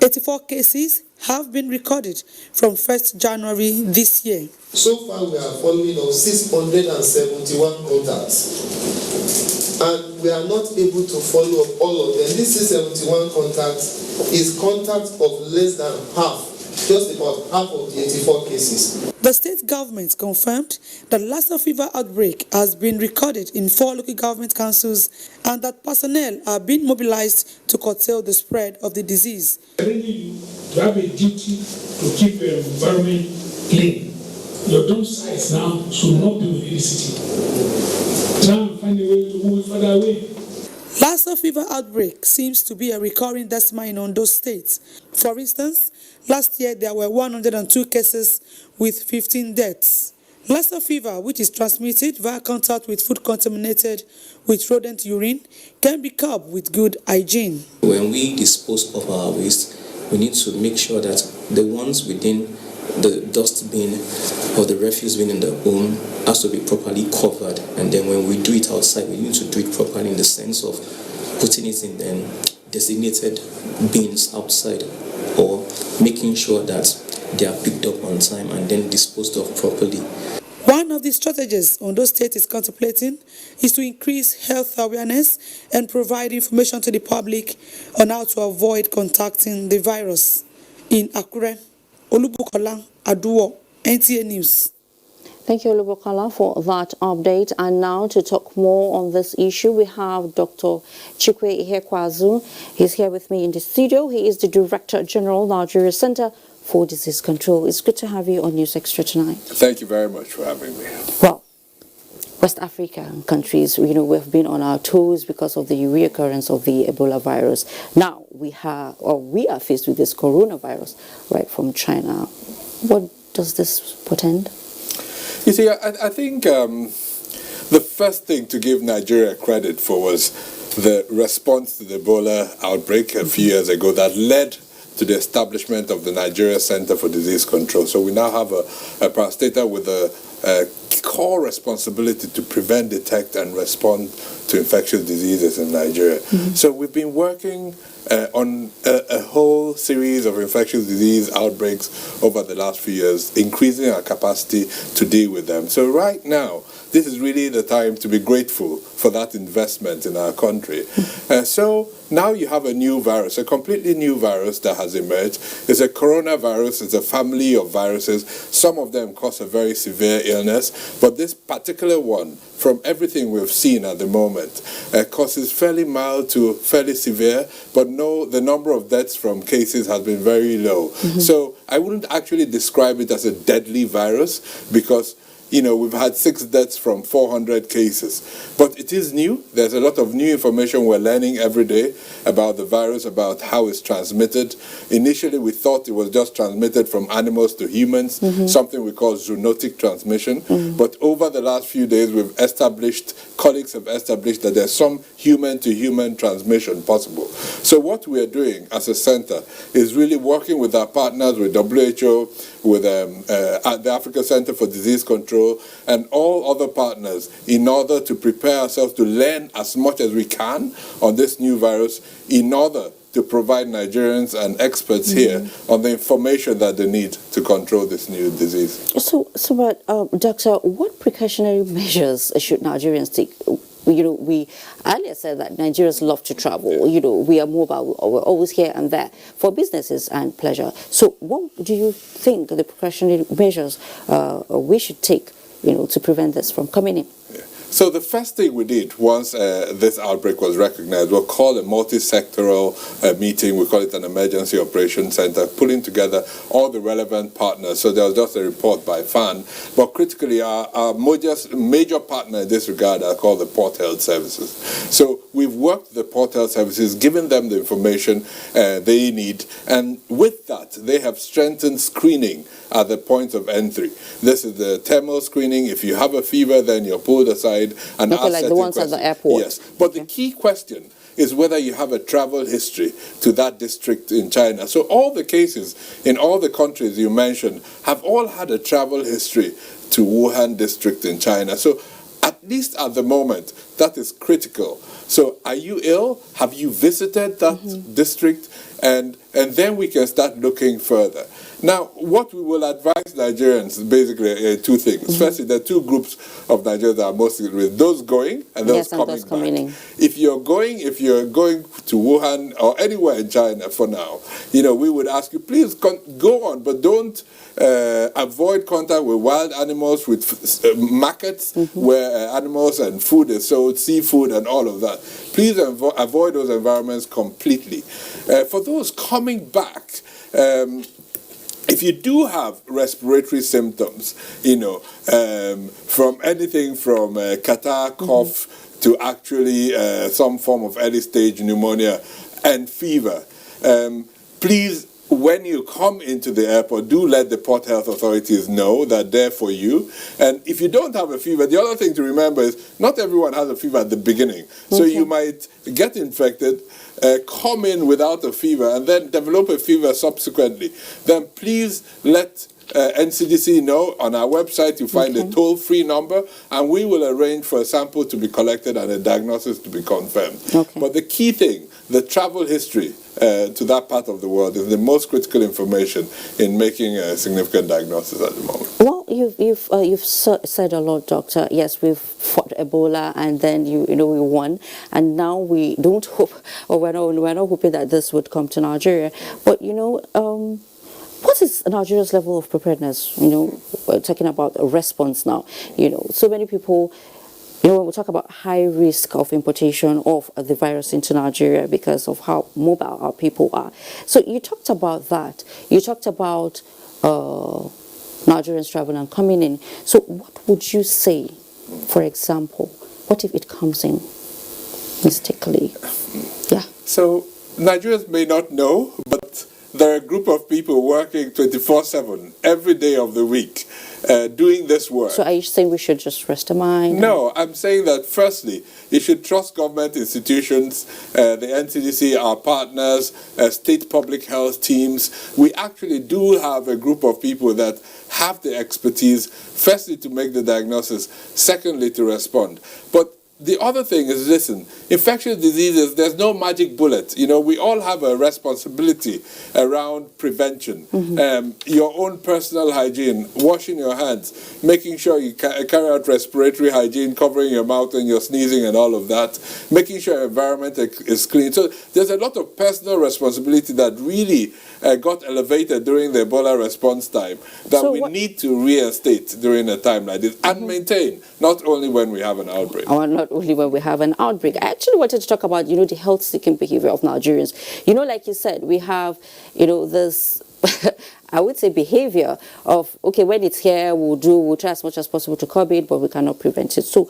84 cases have been recorded from 1st January this year. So far, we are following up 671 contacts. And we are not able to follow up all of them. This 671 contacts is contact of less than half just about half of the 84 cases. The state government confirmed that Lassa fever outbreak has been recorded in 4 local government councils and that personnel are being mobilized to curtail the spread of the disease. Really, you have a duty to keep your environment clean. Your dump sites now should not be within the city. Try and find a way to move it further away. Lassa fever outbreak seems to be a recurring decimal in Ondo State. For instance, last year there were 102 cases with 15 deaths. Lassa fever, which is transmitted via contact with food contaminated with rodent urine, can be curbed with good hygiene. When we dispose of our waste, we need to make sure that the ones within the dust bin or the refuse bin in the home has to be properly covered, and then when we do it outside, we need to do it properly in the sense of putting it in designated bins outside, or making sure that they are picked up on time and then disposed of properly. One of the strategies Ondo State is contemplating is to increase health awareness and provide information to the public on how to avoid contacting the virus. In Akure, Olubukola Aduwo, NTA News. Thank you, Olubukola, for that update. And now to talk more on this issue, we have Dr. Chikwe Ihekwazu. He's here with me in the studio. He is the Director General, Nigeria Center for Disease Control. It's good to have you on News Extra tonight. Thank you very much for having me. Well, West African countries, we've been on our toes because of the reoccurrence of the Ebola virus. Now we are faced with this coronavirus right from China. What does this portend? You see, I think the first thing to give Nigeria credit for was the response to the Ebola outbreak a few years ago that led to the establishment of the Nigeria Center for Disease Control. So we now have a parastater with a core responsibility to prevent, detect, and respond to infectious diseases in Nigeria. So we've been working on a whole series of infectious disease outbreaks over the last few years, increasing our capacity to deal with them. So right now, this is really the time to be grateful for that investment in our country. So now you have a new virus, a completely new virus that has emerged. It's a coronavirus. It's a family of viruses. Some of them cause a very severe illness, but this particular one, from everything we've seen at the moment, causes fairly mild to fairly severe, but the number of deaths from cases has been very low. So I wouldn't actually describe it as a deadly virus because we've had 6 deaths from 400 cases. But it is new. There's a lot of new information we're learning every day about the virus, about how it's transmitted. Initially, we thought it was just transmitted from animals to humans, something we call zoonotic transmission. But over the last few days, colleagues have established that there's some human-to-human transmission possible. So what we are doing as a center is really working with our partners, with WHO, with the Africa Center for Disease Control, and all other partners in order to prepare ourselves to learn as much as we can on this new virus in order to provide Nigerians and experts here on the information that they need to control this new disease. But Doctor, what precautionary measures should Nigerians take? We earlier said that Nigerians love to travel. We are mobile. We're always here and there for businesses and pleasure. So what do you think the precautionary measures we should take, to prevent this from coming in? So the first thing we did once this outbreak was recognized, we'll call a multi-sectoral meeting. We call it an emergency operations center, pulling together all the relevant partners. So there was just a report by FAN. But critically, our major partner in this regard are called the Port Health Services. So we've worked with the Port Health Services, given them the information they need. And with that, they have strengthened screening at the point of entry. This is the thermal screening. If you have a fever, then you're pulled aside and asked like the ones questions. at the airport. Yes, but the key question is whether you have a travel history to that district in China. So all the cases in all the countries you mentioned have all had a travel history to Wuhan district in China. So at least at the moment, that is critical. So are you ill? Have you visited that district? And and then we can start looking further. Now, what we will advise Nigerians is basically two things. Firstly, there are two groups of Nigerians that are most at risk: those going and those coming back. If you're going to Wuhan or anywhere in China for now, we would ask you, please go on, but don't avoid contact with wild animals, with markets where animals and food is sold, seafood and all of that. Please avoid those environments completely. For those coming back, if you do have respiratory symptoms, from anything from catarrh, cough, to actually some form of early stage pneumonia and fever, please, when you come into the airport, do let the port health authorities know that they're for you. And if you don't have a fever, the other thing to remember is not everyone has a fever at the beginning. So you might get infected, come in without a fever, and then develop a fever subsequently. Then please let NCDC know. On our website you find a toll-free number, and we will arrange for a sample to be collected and a diagnosis to be confirmed. But the key thing, the travel history to that part of the world, is the most critical information in making a significant diagnosis at the moment. Well, you've said a lot, Doctor. Yes, we've fought Ebola, and then we won, and now we don't hope, or we're not hoping that this would come to Nigeria. But what is Nigeria's level of preparedness? We're talking about a response now. So many people. When we talk about high risk of importation of the virus into Nigeria because of how mobile our people are. So you talked about that. You talked about Nigerians traveling and coming in. So what would you say, for example, what if it comes in mistakenly? Yeah. So Nigerians may not know, but there are a group of people working 24/7 every day of the week doing this work. So are you saying we should just rest a mind? No, I'm saying that firstly, you should trust government institutions, the NCDC, our partners, state public health teams. We actually do have a group of people that have the expertise, firstly to make the diagnosis, secondly to respond. But the other thing is, listen, infectious diseases, there's no magic bullet. We all have a responsibility around prevention. Your own personal hygiene, washing your hands, making sure you carry out respiratory hygiene, covering your mouth and your sneezing and all of that, making sure your environment is clean. So there's a lot of personal responsibility that really got elevated during the Ebola response time that we need to reinstate during a time like this and maintain, not only when we have an outbreak. Not only when we have an outbreak. I actually wanted to talk about, the health-seeking behavior of Nigerians. Like you said, we have, this, I would say, behavior of, okay, when it's here, we'll try as much as possible to curb it, but we cannot prevent it. So,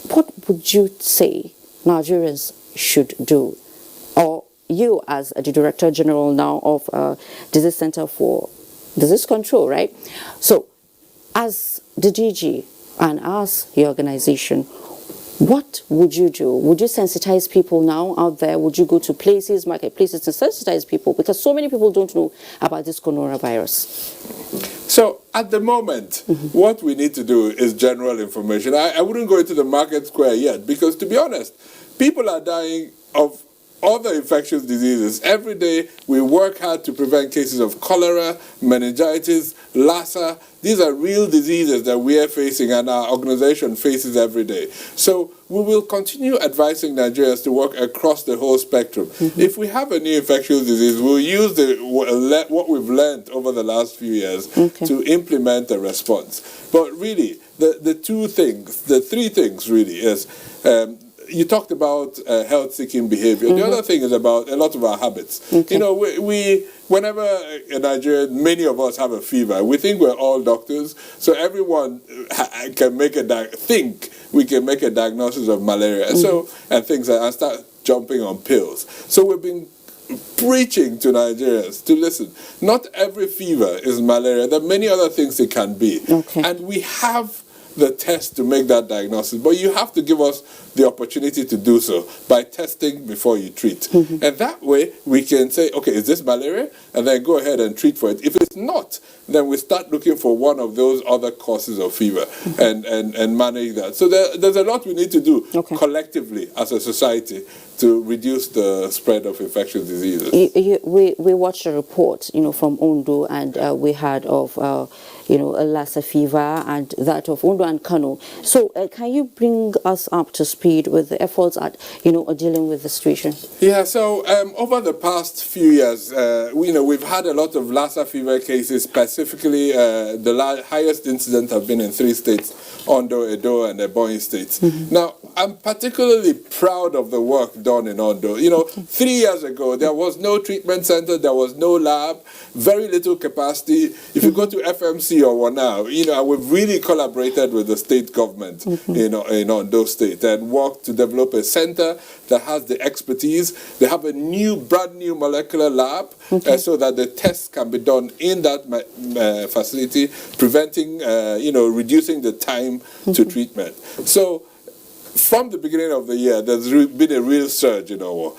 what would you say Nigerians should do? Or you, as the Director General now of Disease Center for Disease Control, right? So, as the DG, and as the organization, what would you do? Would you sensitize people now out there? Would you go to places, marketplaces, to sensitize people? Because so many people don't know about this coronavirus. So at the moment, what we need to do is general information. I wouldn't go into the market square yet, because to be honest, people are dying of other infectious diseases. Every day we work hard to prevent cases of cholera, meningitis, Lassa. These are real diseases that we are facing and our organization faces every day. So we will continue advising Nigerians to work across the whole spectrum. If we have a new infectious disease, we'll use what we've learned over the last few years to implement a response. But really, the three things really is, you talked about health-seeking behavior. The other thing is about a lot of our habits. Whenever in Nigeria, many of us have a fever, we think we're all doctors, so everyone can make we can make a diagnosis of malaria, and things like that, and start jumping on pills. So we've been preaching to Nigerians to listen. Not every fever is malaria. There are many other things it can be, and we have the test to make that diagnosis, but you have to give us the opportunity to do so by testing before you treat. And that way we can say, okay, is this malaria? And then go ahead and treat for it. If it's not, then we start looking for one of those other causes of fever and manage that. So there's a lot we need to do collectively as a society to reduce the spread of infectious diseases. We watched a report, from Ondo, and we had of, a Lassa fever and that of Ondo and Kano. So can you bring us up to speed with the efforts at, dealing with the situation? Yeah, so over the past few years, we've had a lot of Lassa fever cases. Specifically, the highest incidents have been in 3 states, Ondo, Edo, and Ebonyi states. Now, I'm particularly proud of the work done in Ondo. 3 years ago, there was no treatment center, there was no lab, very little capacity. If you go to FMC or Wana, we've really collaborated with the state government in Ondo State and worked to develop a center that has the expertise. They have a brand new molecular lab so that the tests can be done in that facility, preventing, reducing the time to treatment. So from the beginning of the year, there's been a real surge in Owo,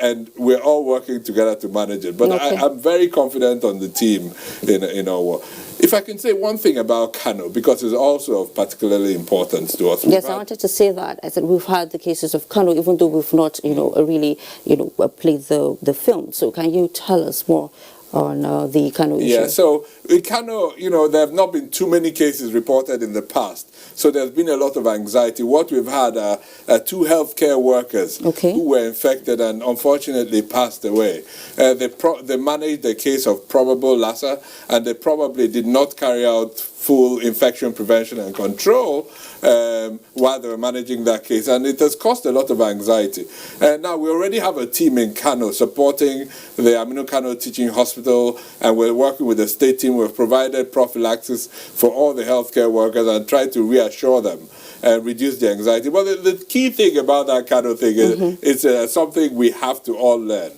and we're all working together to manage it. But I'm very confident on the team in Owo. If I can say one thing about Kano, because it's also of particularly importance to us. Yes, I wanted to say that. I said we've had the cases of Kano, even though we've not, really, played the film. So can you tell us more on the Kano issue? Yeah, so in Kano, there have not been too many cases reported in the past. So there's been a lot of anxiety. What we've had are 2 healthcare workers who were infected and unfortunately passed away. They managed the case of probable Lassa, and they probably did not carry out full infection prevention and control while they were managing that case, and it has caused a lot of anxiety. And now we already have a team in Kano supporting the Aminu Kano Teaching Hospital, and we're working with the state team. We've provided prophylaxis for all the healthcare workers and tried to reassure them and reduce the anxiety. But the key thing about that Kano thing is it's something we have to all learn.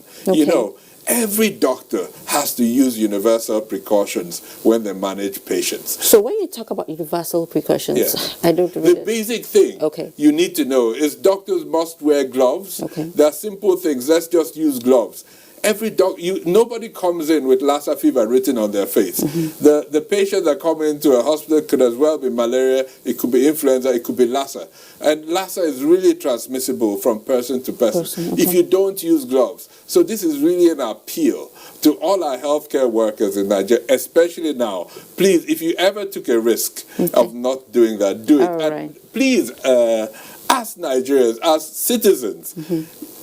Every doctor has to use universal precautions when they manage patients. So when you talk about universal precautions, I don't really... The basic thing you need to know is doctors must wear gloves. There are simple things. Let's just use gloves. Nobody comes in with Lassa fever written on their face. The patients that come into a hospital could as well be malaria, it could be influenza, it could be Lassa. And Lassa is really transmissible from person to person if you don't use gloves. So this is really an appeal to all our healthcare workers in Nigeria, especially now. Please, if you ever took a risk of not doing that, do it. And please, as Nigerians, as citizens,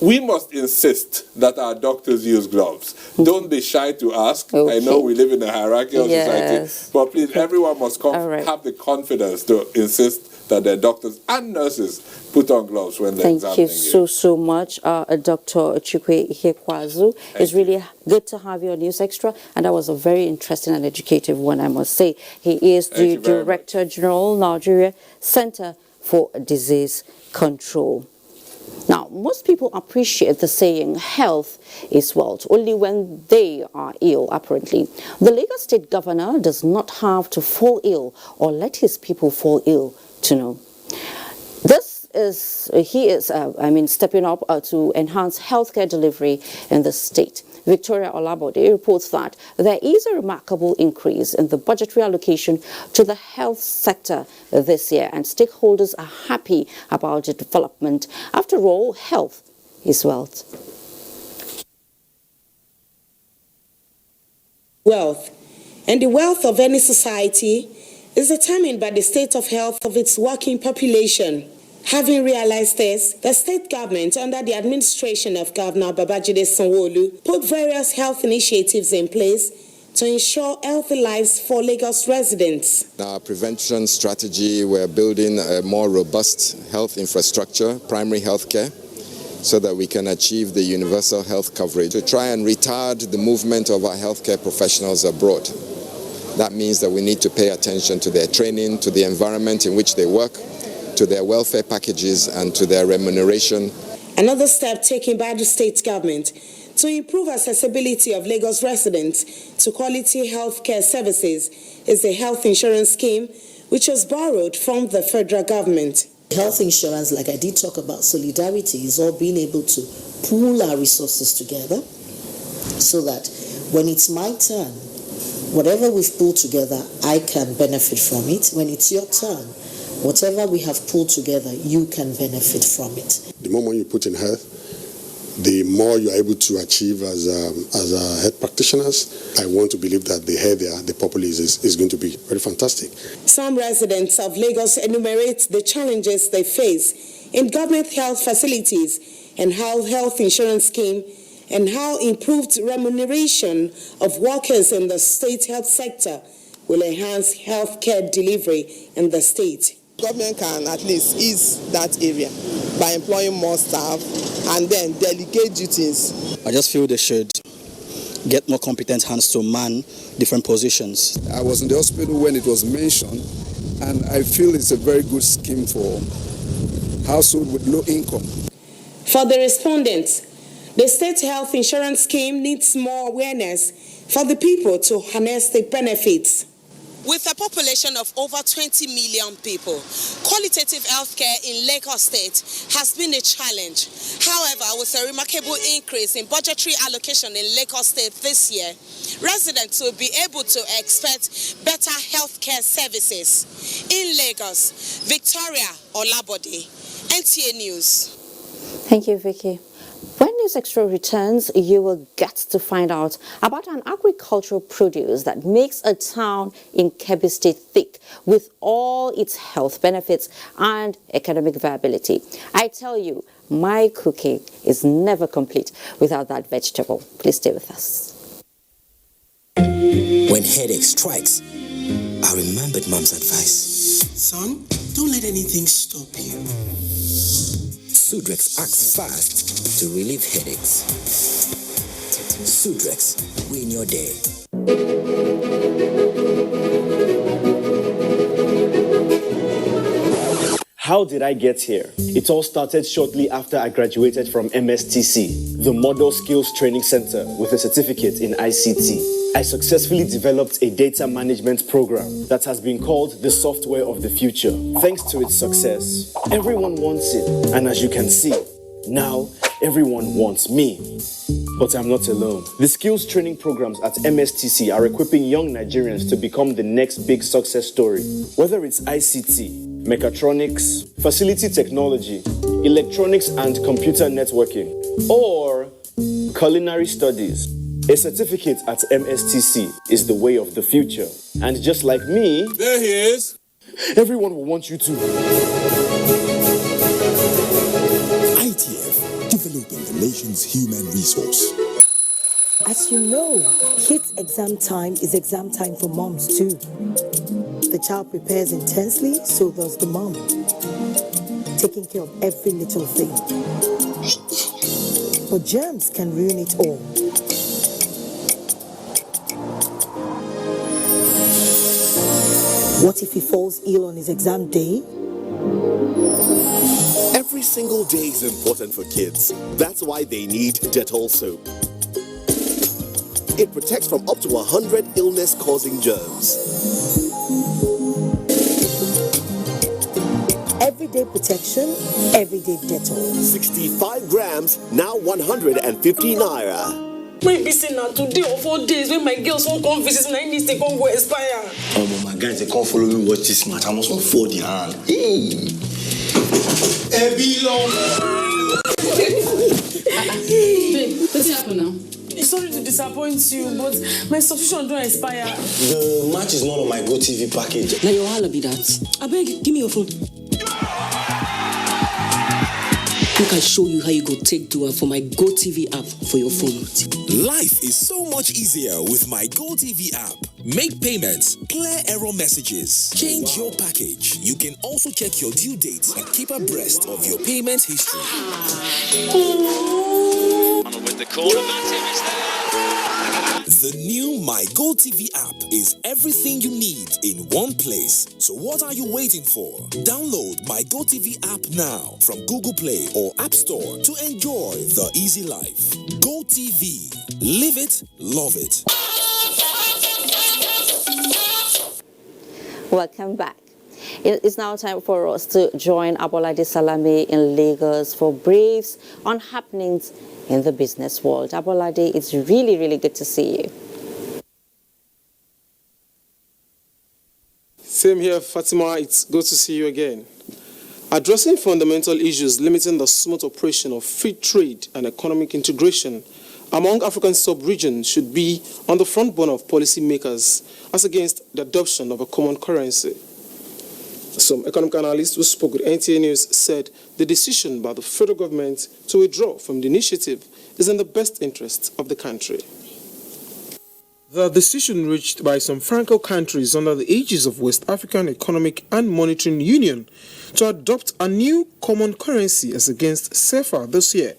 we must insist that our doctors use gloves. Don't be shy to ask. I know we live in a hierarchical society, but please, everyone must have the confidence to insist that their doctors and nurses put on gloves when they're examining you. Thank you so much, Dr. Chukwe Ihekwazu. It's really good to have you on News Extra, and that was a very interesting and educative one, I must say. He is the Director General, Nigeria Center for Disease Control. Now, most people appreciate the saying, health is wealth, only when they are ill, apparently. The Lagos State Governor does not have to fall ill or let his people fall ill to know. He is stepping up to enhance healthcare delivery in the state. Victoria Olabode reports that there is a remarkable increase in the budgetary allocation to the health sector this year, and stakeholders are happy about the development. After all, health is wealth. Wealth. And the wealth of any society is determined by the state of health of its working population. Having realized this, the state government, under the administration of Governor Babajide Sanwo-Olu, put various health initiatives in place to ensure healthy lives for Lagos residents. Our prevention strategy, we're building a more robust health infrastructure, primary health care, so that we can achieve the universal health coverage to try and retard the movement of our healthcare professionals abroad. That means that we need to pay attention to their training, to the environment in which they work, to their welfare packages, and to their remuneration. Another step taken by the state government to improve accessibility of Lagos residents to quality healthcare services is the health insurance scheme, which was borrowed from the federal government. Health insurance, like I did talk about, solidarity is all being able to pool our resources together so that when it's my turn, whatever we've pulled together, I can benefit from it. When it's your turn, whatever we have pulled together, you can benefit from it. The more money you put in health, the more you are able to achieve as health practitioners, I want to believe that the health there, the populace is going to be very fantastic. Some residents of Lagos enumerate the challenges they face in government health facilities and how health insurance scheme and how improved remuneration of workers in the state health sector will enhance healthcare delivery in the state. Government can at least ease that area by employing more staff and then delegate duties. I just feel they should get more competent hands to man different positions. I was in the hospital when it was mentioned, and I feel it's a very good scheme for households with low income. For the respondents, the state health insurance scheme needs more awareness for the people to harness the benefits. With a population of over 20 million people, qualitative healthcare in Lagos State has been a challenge. However, with a remarkable increase in budgetary allocation in Lagos State this year, residents will be able to expect better healthcare services. In Lagos, Victoria Olabode, NTA News. Thank you, Vicky. When News Extra returns, you will get to find out about an agricultural produce that makes a town in Kebbi State thick with all its health benefits and economic viability. I tell you, my cooking is never complete without that vegetable. Please stay with us. When headache strikes, I remembered Mom's advice. Son, don't let anything stop you. Sudrex acts fast to relieve headaches. Sudrex, win your day. How did I get here? It all started shortly after I graduated from MSTC, the Model Skills Training Center, with a certificate in ICT. I successfully developed a data management program that has been called the software of the future. Thanks to its success, everyone wants it. And as you can see, now everyone wants me. But I'm not alone. The skills training programs at MSTC are equipping young Nigerians to become the next big success story. Whether it's ICT, mechatronics, facility technology, electronics and computer networking, or culinary studies, a certificate at MSTC is the way of the future. And just like me, there he is. Everyone will want you to. ITF, developing the nation's human resource. As you know, kids' exam time is exam time for moms too. The child prepares intensely, so does the mom, taking care of every little thing. But germs can ruin it all. What if he falls ill on his exam day? Every single day is important for kids. That's why they need Dettol soap. It protects from up to 100 illness-causing germs. Everyday protection, everyday Dettol. 65 grams, now 150 naira. When be saying now today or 4 days when my girls won't come visit and I need to come go expire. Oh, my guys, they can't follow me watch this match. I must not fold the hand. Babe, what's happening now? Sorry to disappoint you, but my subscription don't expire. The match is not on my GoTV package. Now your holla be that. I beg, give me your phone. Look, I show you how you go take do it for my GoTV app for your phone. Life is so much easier with my GoTV app. Make payments, clear error messages, change your package. You can also check your due dates and keep abreast of your payment history. With the corner, The new My GoTV app is everything you need in one place. So what are you waiting for? Download My GoTV app now from Google Play or App Store to enjoy the easy life. GoTV. Live it, love it. Welcome back. It is now time for us to join Abolade Salami in Lagos for briefs on happenings in the business world. Abolade, it's really, really good to see you. Same here, Fatima. It's good to see you again. Addressing fundamental issues limiting the smooth operation of free trade and economic integration among African sub-regions should be on the front burner of policymakers as against the adoption of a common currency. Some economic analysts who spoke with NTA News said the decision by the federal government to withdraw from the initiative is in the best interest of the country. The decision reached by some Franco countries under the aegis of West African Economic and Monetary Union to adopt a new common currency as against CFA this year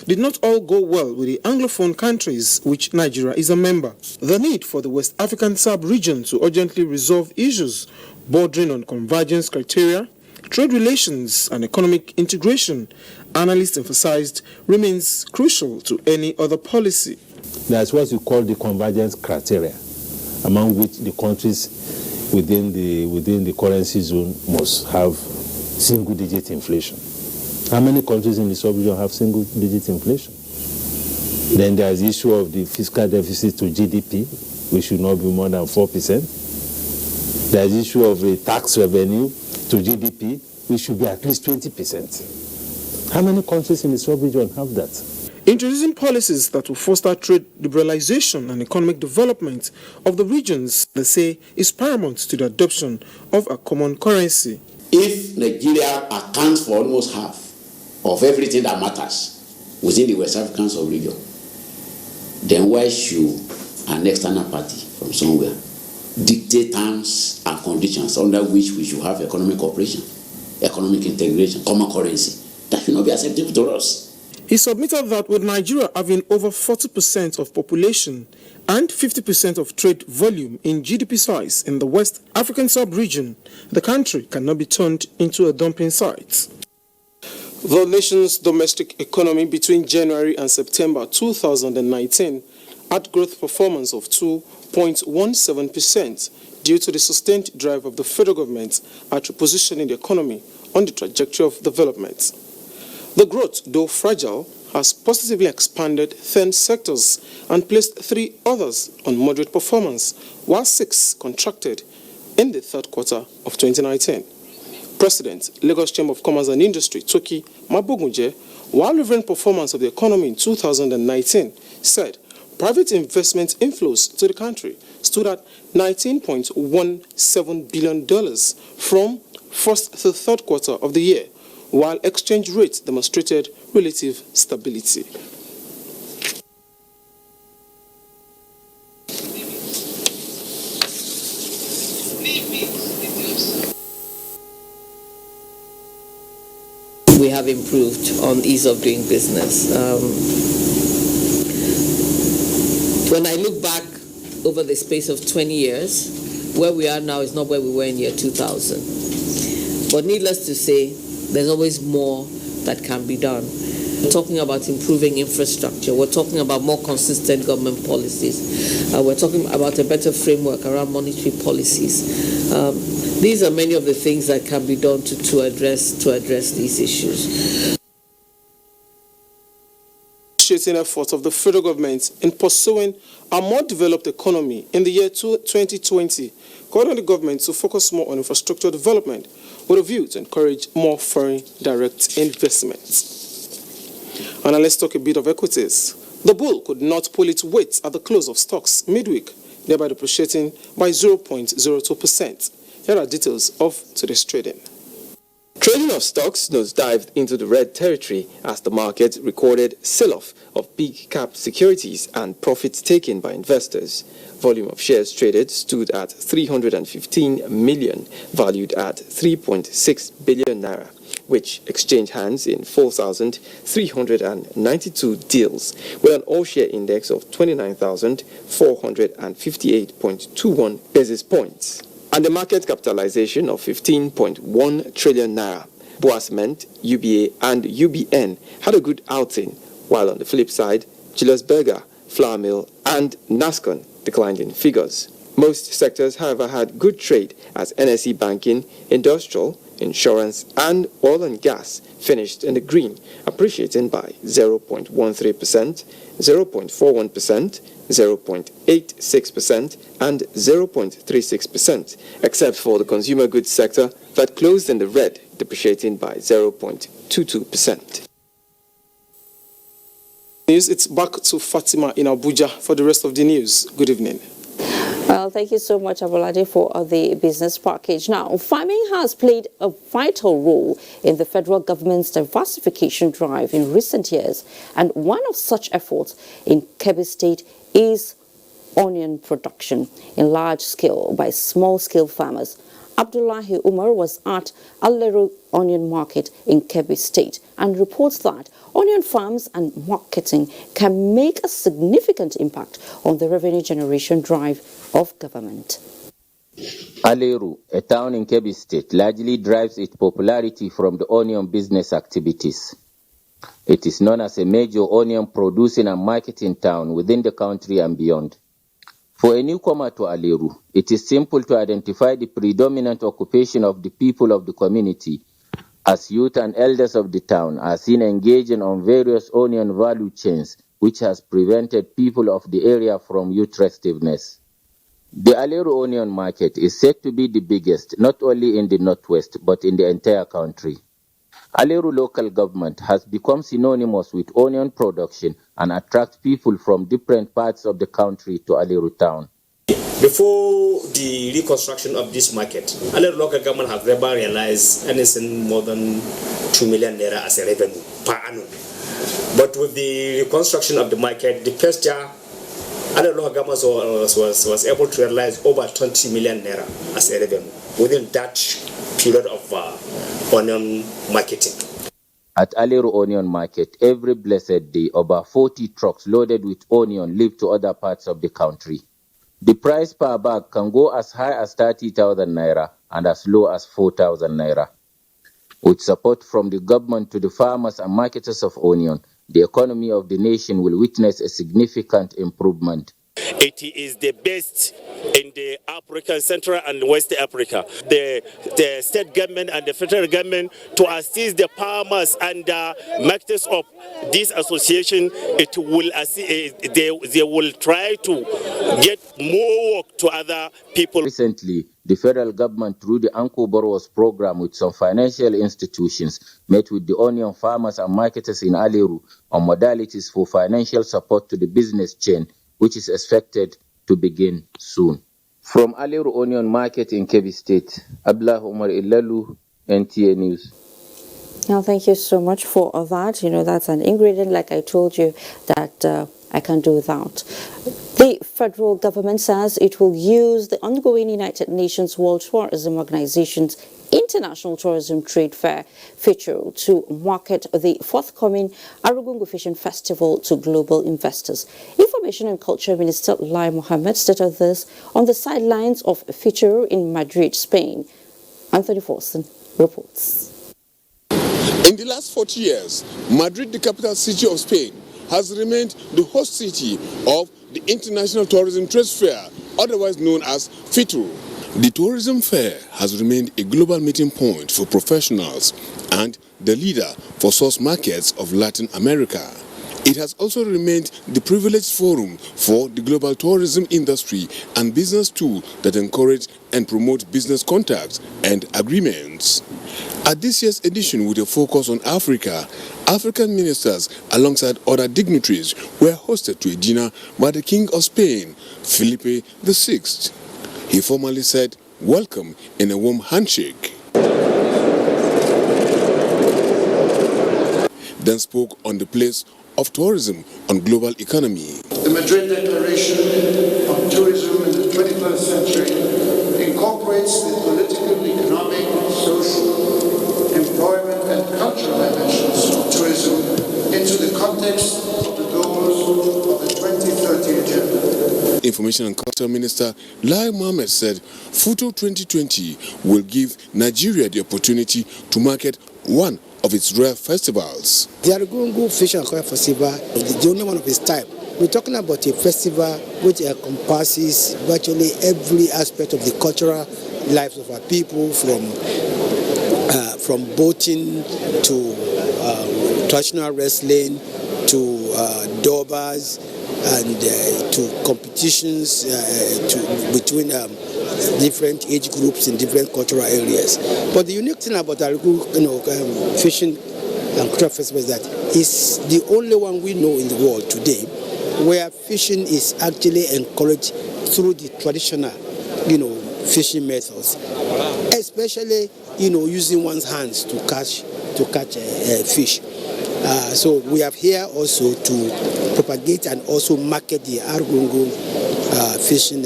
did not all go well with the Anglophone countries, which Nigeria is a member. The need for the West African sub-region to urgently resolve issues bordering on convergence criteria, trade relations and economic integration, analysts emphasized, remains crucial to any other policy. That's what we call the convergence criteria, among which the countries within the currency zone must have single-digit inflation. How many countries in the sub-region have single-digit inflation? Then there's the issue of the fiscal deficit to GDP, which should not be more than 4%. There's the issue of the tax revenue to GDP, which should be at least 20%. How many countries in the sub-region have that? Introducing policies that will foster trade liberalization and economic development of the regions, they say, is paramount to the adoption of a common currency. If Nigeria accounts for almost half of everything that matters within the West African sub-region, then why should an external party from somewhere dictate terms and conditions under which we should have economic cooperation, economic integration, common currency? That should not be acceptable to us. He submitted that with Nigeria having over 40% of population and 50% of trade volume in GDP size in the West African sub-region, the country cannot be turned into a dumping site. The nation's domestic economy between January and September 2019 had growth performance of 2.17% due to the sustained drive of the federal government at repositioning the economy on the trajectory of development. The growth, though fragile, has positively expanded 10 sectors and placed 3 others on moderate performance, while 6 contracted in the third quarter of 2019. President, Lagos Chamber of Commerce and Industry, Toki Mabogunje, while reviewing performance of the economy in 2019, said private investment inflows to the country stood at $19.17 billion from first to third quarter of the year, while exchange rates demonstrated relative stability. We have improved on ease of doing business. When I look back over the space of 20 years, where we are now is not where we were in year 2000. But needless to say, there's always more that can be done. We're talking about improving infrastructure. We're talking about more consistent government policies. We're talking about a better framework around monetary policies. These are many of the things that can be done to address these issues. Effort of the federal government in pursuing a more developed economy in the year 2020, called on the government to focus more on infrastructure development with a view to encourage more foreign direct investments. And now let's talk a bit of equities. The bull could not pull its weight at the close of stocks midweek, thereby depreciating by 0.02%. Here are details of today's trading. Trading of stocks nosedived into the red territory as the market recorded sell-off of big cap securities and profits taken by investors. Volume of shares traded stood at 315 million, valued at 3.6 billion naira, which exchanged hands in 4,392 deals, with an all-share index of 29,458.21 basis points, and a market capitalization of 15.1 trillion naira. Boasment, UBA, and UBN had a good outing, while on the flip side, Julius Berger, Flour Mill, and Nascon declined in figures. Most sectors, however, had good trade as NSE banking, industrial, insurance, and oil and gas finished in the green, appreciating by 0.13%, 0.41%, 0.86%, and 0.36%, except for the consumer goods sector that closed in the red, depreciating by 0.22%. It's back to Fatima in Abuja for the rest of the news. Good evening. Well, thank you so much, Abolade, for the business package. Now, farming has played a vital role in the federal government's diversification drive in recent years, and one of such efforts in Kebbi State is onion production in large scale by small-scale farmers. Abdullahi Umar was at Aleru Onion Market in Kebbi State and reports that onion farms and marketing can make a significant impact on the revenue generation drive of government. Aleru, a town in Kebbi State, largely derives its popularity from the onion business activities. It is known as a major onion producing and marketing town within the country and beyond. For a newcomer to Aleru, it is simple to identify the predominant occupation of the people of the community, as youth and elders of the town are seen engaging on various onion value chains, which has prevented people of the area from youth restiveness. The Aleru Onion Market is said to be the biggest, not only in the northwest, but in the entire country. Aleru local government has become synonymous with onion production and attracts people from different parts of the country to Aleru town. Before the reconstruction of this market, Aleru local government has never realized anything more than 2 million naira as a revenue per annum. But with the reconstruction of the market, the first year, Aleru local government was able to realize over 20 million naira as a revenue within that period of onion marketing. At Aleru Onion Market, every blessed day, over 40 trucks loaded with onion leave to other parts of the country. The price per bag can go as high as 30,000 naira and as low as 4,000 naira. With support from the government to the farmers and marketers of onion, the economy of the nation will witness a significant improvement. It is the best in the African, Central and West Africa. The state government and the federal government to assist the farmers and marketers of this association, it will they will try to get more work to other people. Recently, the federal government through the Anko Borrowers program with some financial institutions met with the onion farmers and marketers in Aleru on modalities for financial support to the business chain, which is expected to begin soon. From Aleru Onion Market in Kebbi State, Abdullah Umar Ilalu, NTA News. Now, thank you so much for that. You know, that's an ingredient, like I told you, that I can do without. The federal government says it will use the ongoing United Nations World Tourism Organization's International Tourism Trade Fair feature to market the forthcoming Arugungu Fishing Festival to global investors. Information and Culture Minister Lai Mohammed stated this on the sidelines of a feature in Madrid, Spain. Anthony Forson reports. In the last 40 years, Madrid, the capital city of Spain, has remained the host city of the International Tourism Trade Fair, otherwise known as FITRO. The tourism fair has remained a global meeting point for professionals and the leader for source markets of Latin America. It has also remained the privileged forum for the global tourism industry and business tool that encourage and promote business contacts and agreements. At this year's edition, with a focus on Africa, African ministers alongside other dignitaries were hosted to a dinner by the King of Spain, Felipe VI. He formally said, "Welcome," in a warm handshake. Then spoke on the place of tourism on global economy. The Madrid Declaration on Tourism in the 21st century incorporates the political, economic, social, employment and cultural dimensions of tourism into the context of the goals of the 2030 Agenda. Information and Culture Minister Lai Mohammed said FUTO 2020 will give Nigeria the opportunity to market one of its rare festivals. The Arugungu Fish and Koi Festival is the only one of its type. We're talking about a festival which encompasses virtually every aspect of the cultural lives of our people, from boating to traditional wrestling to durbars and to competitions between different age groups in different cultural areas. But the unique thing about Arigu, fishing and cultural festival is that it's the only one we know in the world today where fishing is actually encouraged through the traditional, fishing methods, especially, using one's hands to catch fish. So we are here also to propagate and also market the Argungu fishing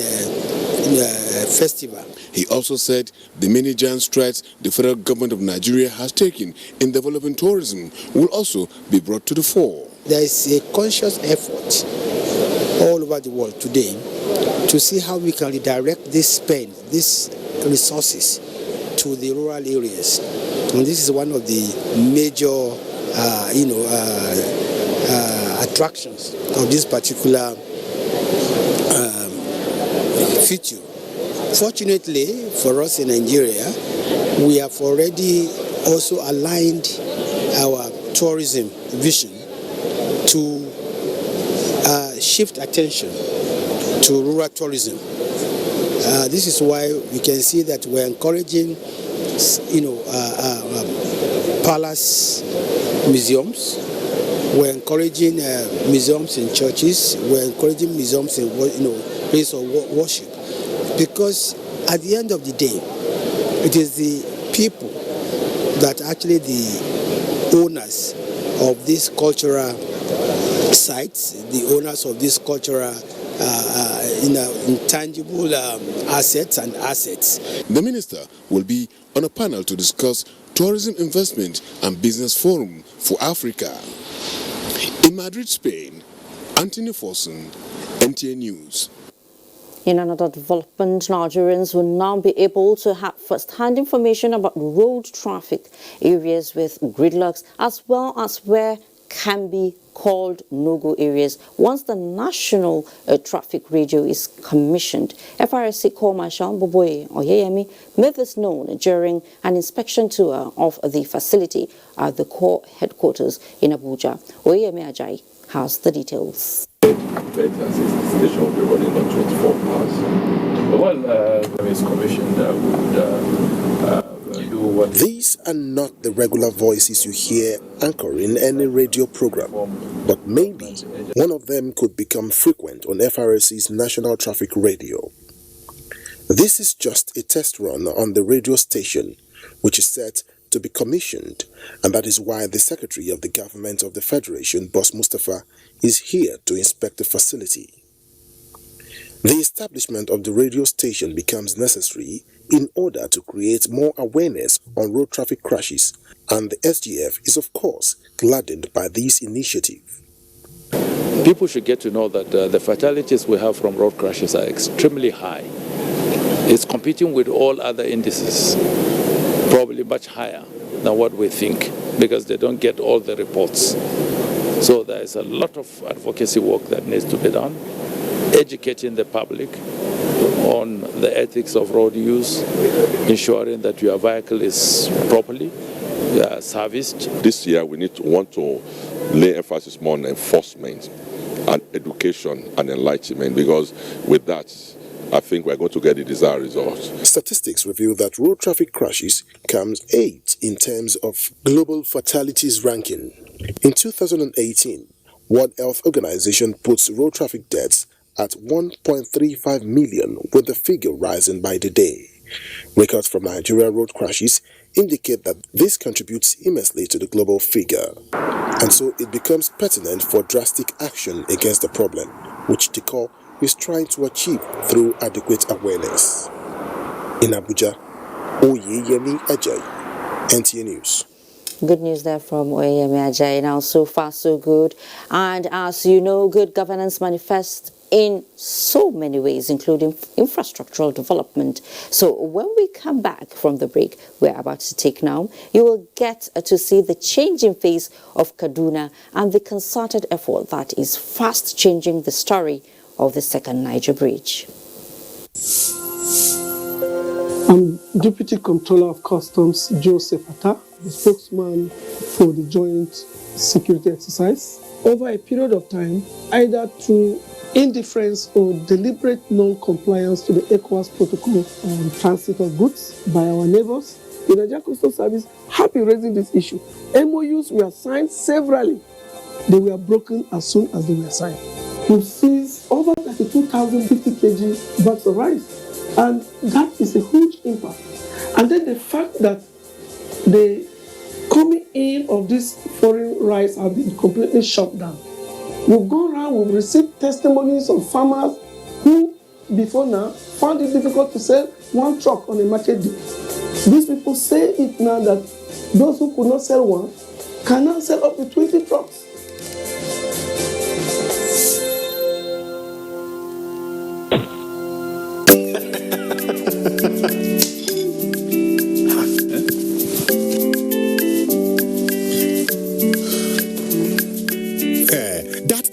festival. He also said the many giant strides the federal government of Nigeria has taken in developing tourism will also be brought to the fore. There is a conscious effort all over the world today to see how we can redirect this spend, these resources to the rural areas. And this is one of the major attractions of this particular feature. Fortunately for us in Nigeria, we have already also aligned our tourism vision to shift attention to rural tourism. This is why we can see that we're encouraging, palace museums. We're encouraging museums in churches. We're encouraging museums in places of worship, because at the end of the day, it is the people that actually the owners of these cultural sites, the owners of these cultural intangible assets and assets. The minister will be on a panel to discuss tourism investment and business forum for Africa. In Madrid, Spain, Anthony Forson, NTA News. In another development, Nigerians will now be able to have first-hand information about road traffic areas with gridlocks, as well as where can be called no-go areas once the national traffic radio is commissioned. FRSC Corps Marshal Boboye Oyeyemi made this known during an inspection tour of the facility at the Corps headquarters in Abuja. Oyeyemi Ajayi has the details. The station will be running on 24 hours. There is commission that would do what... These are not the regular voices you hear anchoring any radio program, but maybe one of them could become frequent on FRSC's National Traffic Radio. This is just a test run on the radio station, which is set to be commissioned, and that is why the Secretary of the Government of the Federation, Boss Mustafa, is here to inspect the facility. The establishment of the radio station becomes necessary in order to create more awareness on road traffic crashes, and the SGF is of course gladdened by this initiative. People should get to know that the fatalities we have from road crashes are extremely high. It's competing with all other indices, probably much higher than what we think, because they don't get all the reports. So there is a lot of advocacy work that needs to be done, educating the public on the ethics of road use, ensuring that your vehicle is properly serviced. This year we want to lay emphasis more on enforcement and education and enlightenment, because with that, I think we're going to get the desired results. Statistics reveal that road traffic crashes comes 8th in terms of global fatalities ranking. In 2018, World Health Organization puts road traffic deaths at 1.35 million, with the figure rising by the day. Records from Nigeria road crashes indicate that this contributes immensely to the global figure, and so it becomes pertinent for drastic action against the problem, which the Corps is trying to achieve through adequate awareness. In Abuja, Oyeyemi Ajayi, NTA News. Good news there from Oyeyemi Ajayi. Now, so far so good. And as you know, good governance manifests in so many ways, including infrastructural development. So when we come back from the break we're about to take now, you will get to see the changing face of Kaduna and the concerted effort that is fast changing the story of the second Niger Bridge. I'm Deputy Comptroller of Customs Joseph Atta, the spokesman for the joint security exercise. Over a period of time, either through indifference or deliberate non-compliance to the ECOWAS protocol on transit of goods by our neighbors. The Nigerian Customs Service have been raising this issue. MOUs were signed severally. They were broken as soon as they were signed. We've seized over 32,050 kg bags of rice, and that is a huge impact. And then the fact that the coming in of this foreign rice has been completely shut down. We've gone around, we've received testimonies of farmers who, before now, found it difficult to sell one truck on a market day. These people say it now that those who could not sell one can now sell up to 20 trucks.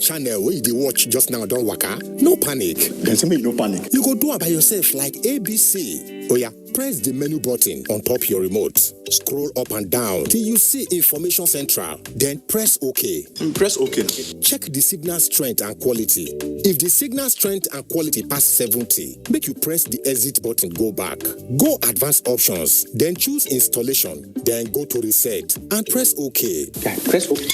Channel where you watch just now don't waka. No panic. Then say me no panic. You go do it by yourself like ABC. Oh yeah, press the menu button on top your remote. Scroll up and down till you see Information Central. Then press OK. Press OK. Check the signal strength and quality. If the signal strength and quality pass 70, make you press the exit button, go back. Go advanced options, then choose installation, then go to reset and press OK. Yeah, press OK.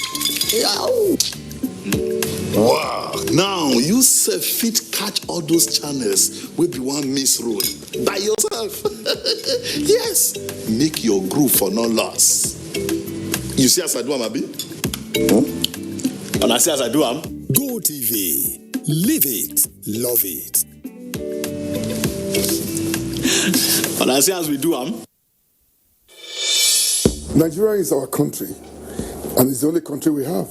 Wow, now you self fit catch all those channels will be one miss road by yourself. Yes, make your groove for no loss. You see as I do am, Abi? And I see as I do am. Go TV, live it, love it. And I see as we do am. Nigeria is our country, and it's the only country we have.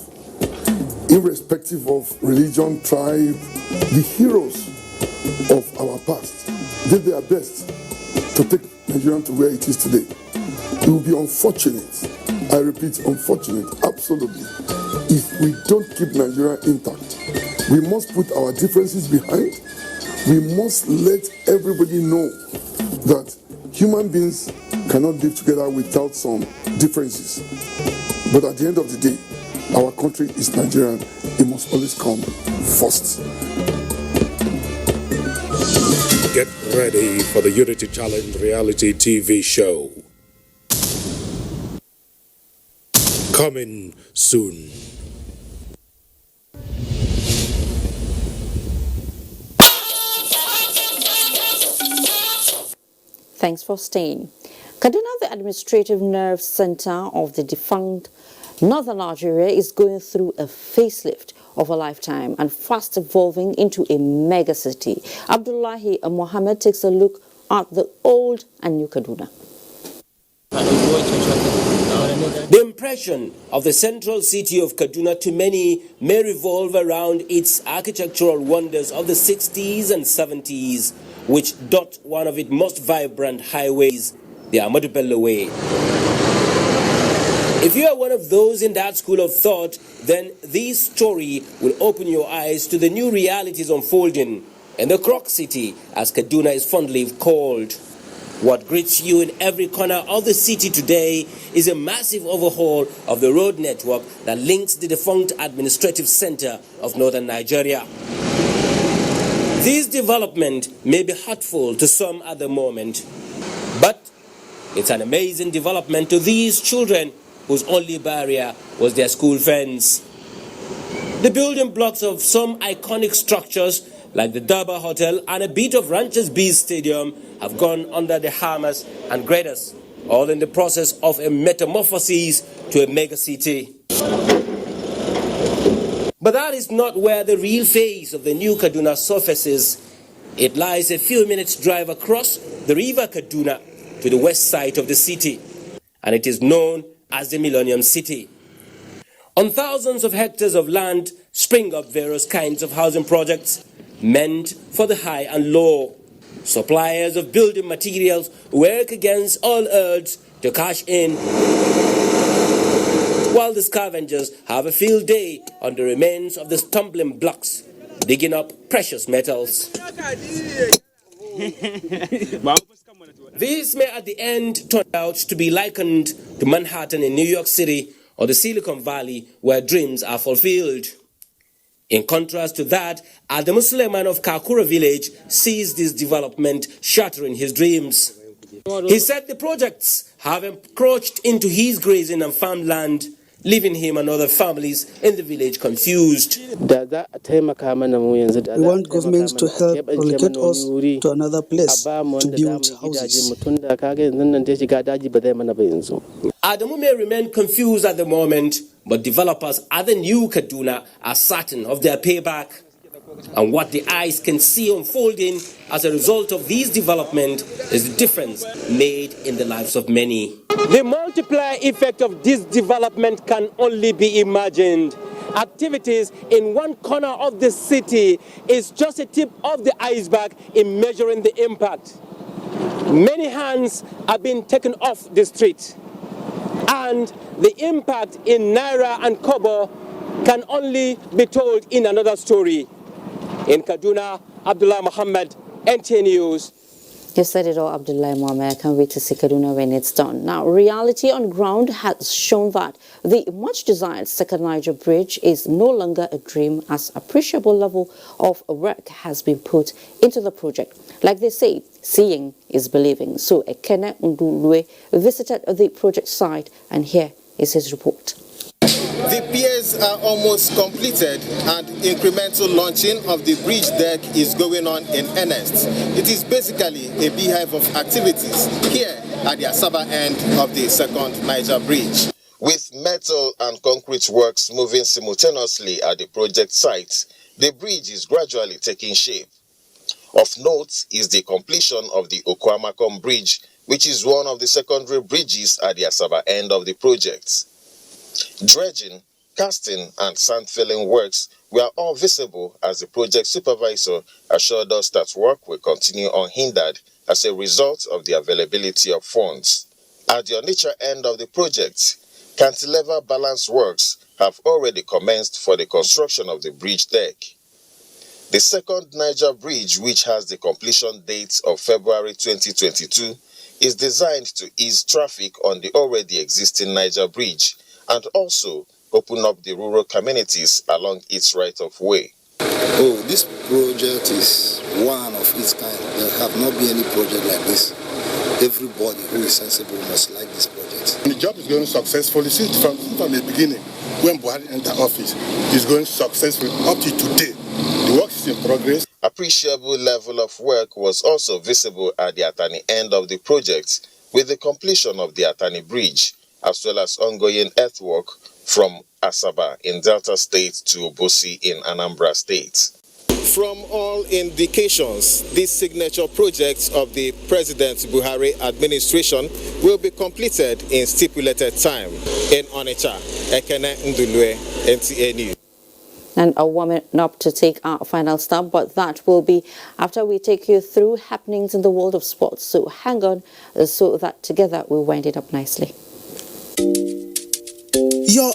Irrespective of religion, tribe, the heroes of our past did their best to take Nigeria to where it is today. It will be unfortunate, I repeat, unfortunate, absolutely, if we don't keep Nigeria intact. We must put our differences behind. We must let everybody know that human beings cannot live together without some differences. But at the end of the day, our country is Nigerian. It must always come first. Get ready for the Unity Challenge reality TV show. Coming soon. Thanks for staying. Kaduna, the administrative nerve center of the defunct Northern Nigeria, is going through a facelift of a lifetime and fast evolving into a mega city. Abdullahi Mohammed takes a look at the old and new Kaduna. The impression of the central city of Kaduna to many may revolve around its architectural wonders of the 60s and 70s, which dot one of its most vibrant highways, the Ahmadu Bello Way. If you are one of those in that school of thought, then this story will open your eyes to the new realities unfolding in the Croc City, as Kaduna is fondly called. What greets you in every corner of the city today is a massive overhaul of the road network that links the defunct administrative center of northern Nigeria. This development may be hurtful to some at the moment, but it's an amazing development to these children whose only barrier was their school fence. The building blocks of some iconic structures like the Durbar Hotel and a bit of Ranchers Bees Stadium have gone under the hammers and graders, all in the process of a metamorphosis to a mega city. But that is not where the real face of the new Kaduna surfaces. It lies a few minutes' drive across the river Kaduna to the west side of the city, and it is known as the Millennium City. On thousands of hectares of land spring up various kinds of housing projects meant for the high and low. Suppliers of building materials work against all odds to cash in, while the scavengers have a field day on the remains of the stumbling blocks, digging up precious metals. This may at the end turn out to be likened to Manhattan in New York City or the Silicon Valley, where dreams are fulfilled. In contrast to that, Adamu Suleiman of Kakura village sees this development shattering his dreams. He said the projects have encroached into his grazing and farmland, leaving him and other families in the village confused. We want government to help relocate us to another place to build houses. Adamu may remain confused at the moment, but developers at the new Kaduna are certain of their payback. And what the eyes can see unfolding as a result of these developments is the difference made in the lives of many. The multiplier effect of this development can only be imagined. Activities in one corner of the city is just a tip of the iceberg in measuring the impact. Many hands are being taken off the street, and the impact in Naira and Kobo can only be told in another story. In Kaduna, Abdullah Muhammad, NTA News. You said it all, Abdullah Mohammed. I can't wait to see Kaduna when it's done. Now, reality on ground has shown that the much-desired second Niger Bridge is no longer a dream, as appreciable level of work has been put into the project. Like they say, seeing is believing. So, Ekene Ndulwe visited the project site, and here is his report. The piers are almost completed and incremental launching of the bridge deck is going on in earnest. It is basically a beehive of activities here at the Asaba end of the second Niger Bridge. With metal and concrete works moving simultaneously at the project site, the bridge is gradually taking shape. Of note is the completion of the Okwamakom Bridge, which is one of the secondary bridges at the Asaba end of the project. Dredging, casting, and sand filling works were all visible as the project supervisor assured us that work will continue unhindered as a result of the availability of funds. At the Onitsha end of the project, cantilever balance works have already commenced for the construction of the bridge deck. The second Niger Bridge, which has the completion date of February 2022, is designed to ease traffic on the already existing Niger Bridge and also open up the rural communities along its right-of-way. Oh, this project is one of its kind. There have not been any project like this. Everybody who is sensible must like this project. The job is going successfully since from the beginning. When Buhari entered office, it's going successfully up to today. The work is in progress. Appreciable level of work was also visible at the Atani end of the project with the completion of the Atani Bridge, as well as ongoing earthwork from Asaba in Delta State to Obosi in Anambra State. From all indications, this signature project of the President Buhari administration will be completed in stipulated time. In Onitsha, Ekene Ndulwe, NTA News. And a warming up to take our final stop, but that will be after we take you through happenings in the world of sports. So hang on so that together we'll wind it up nicely. Your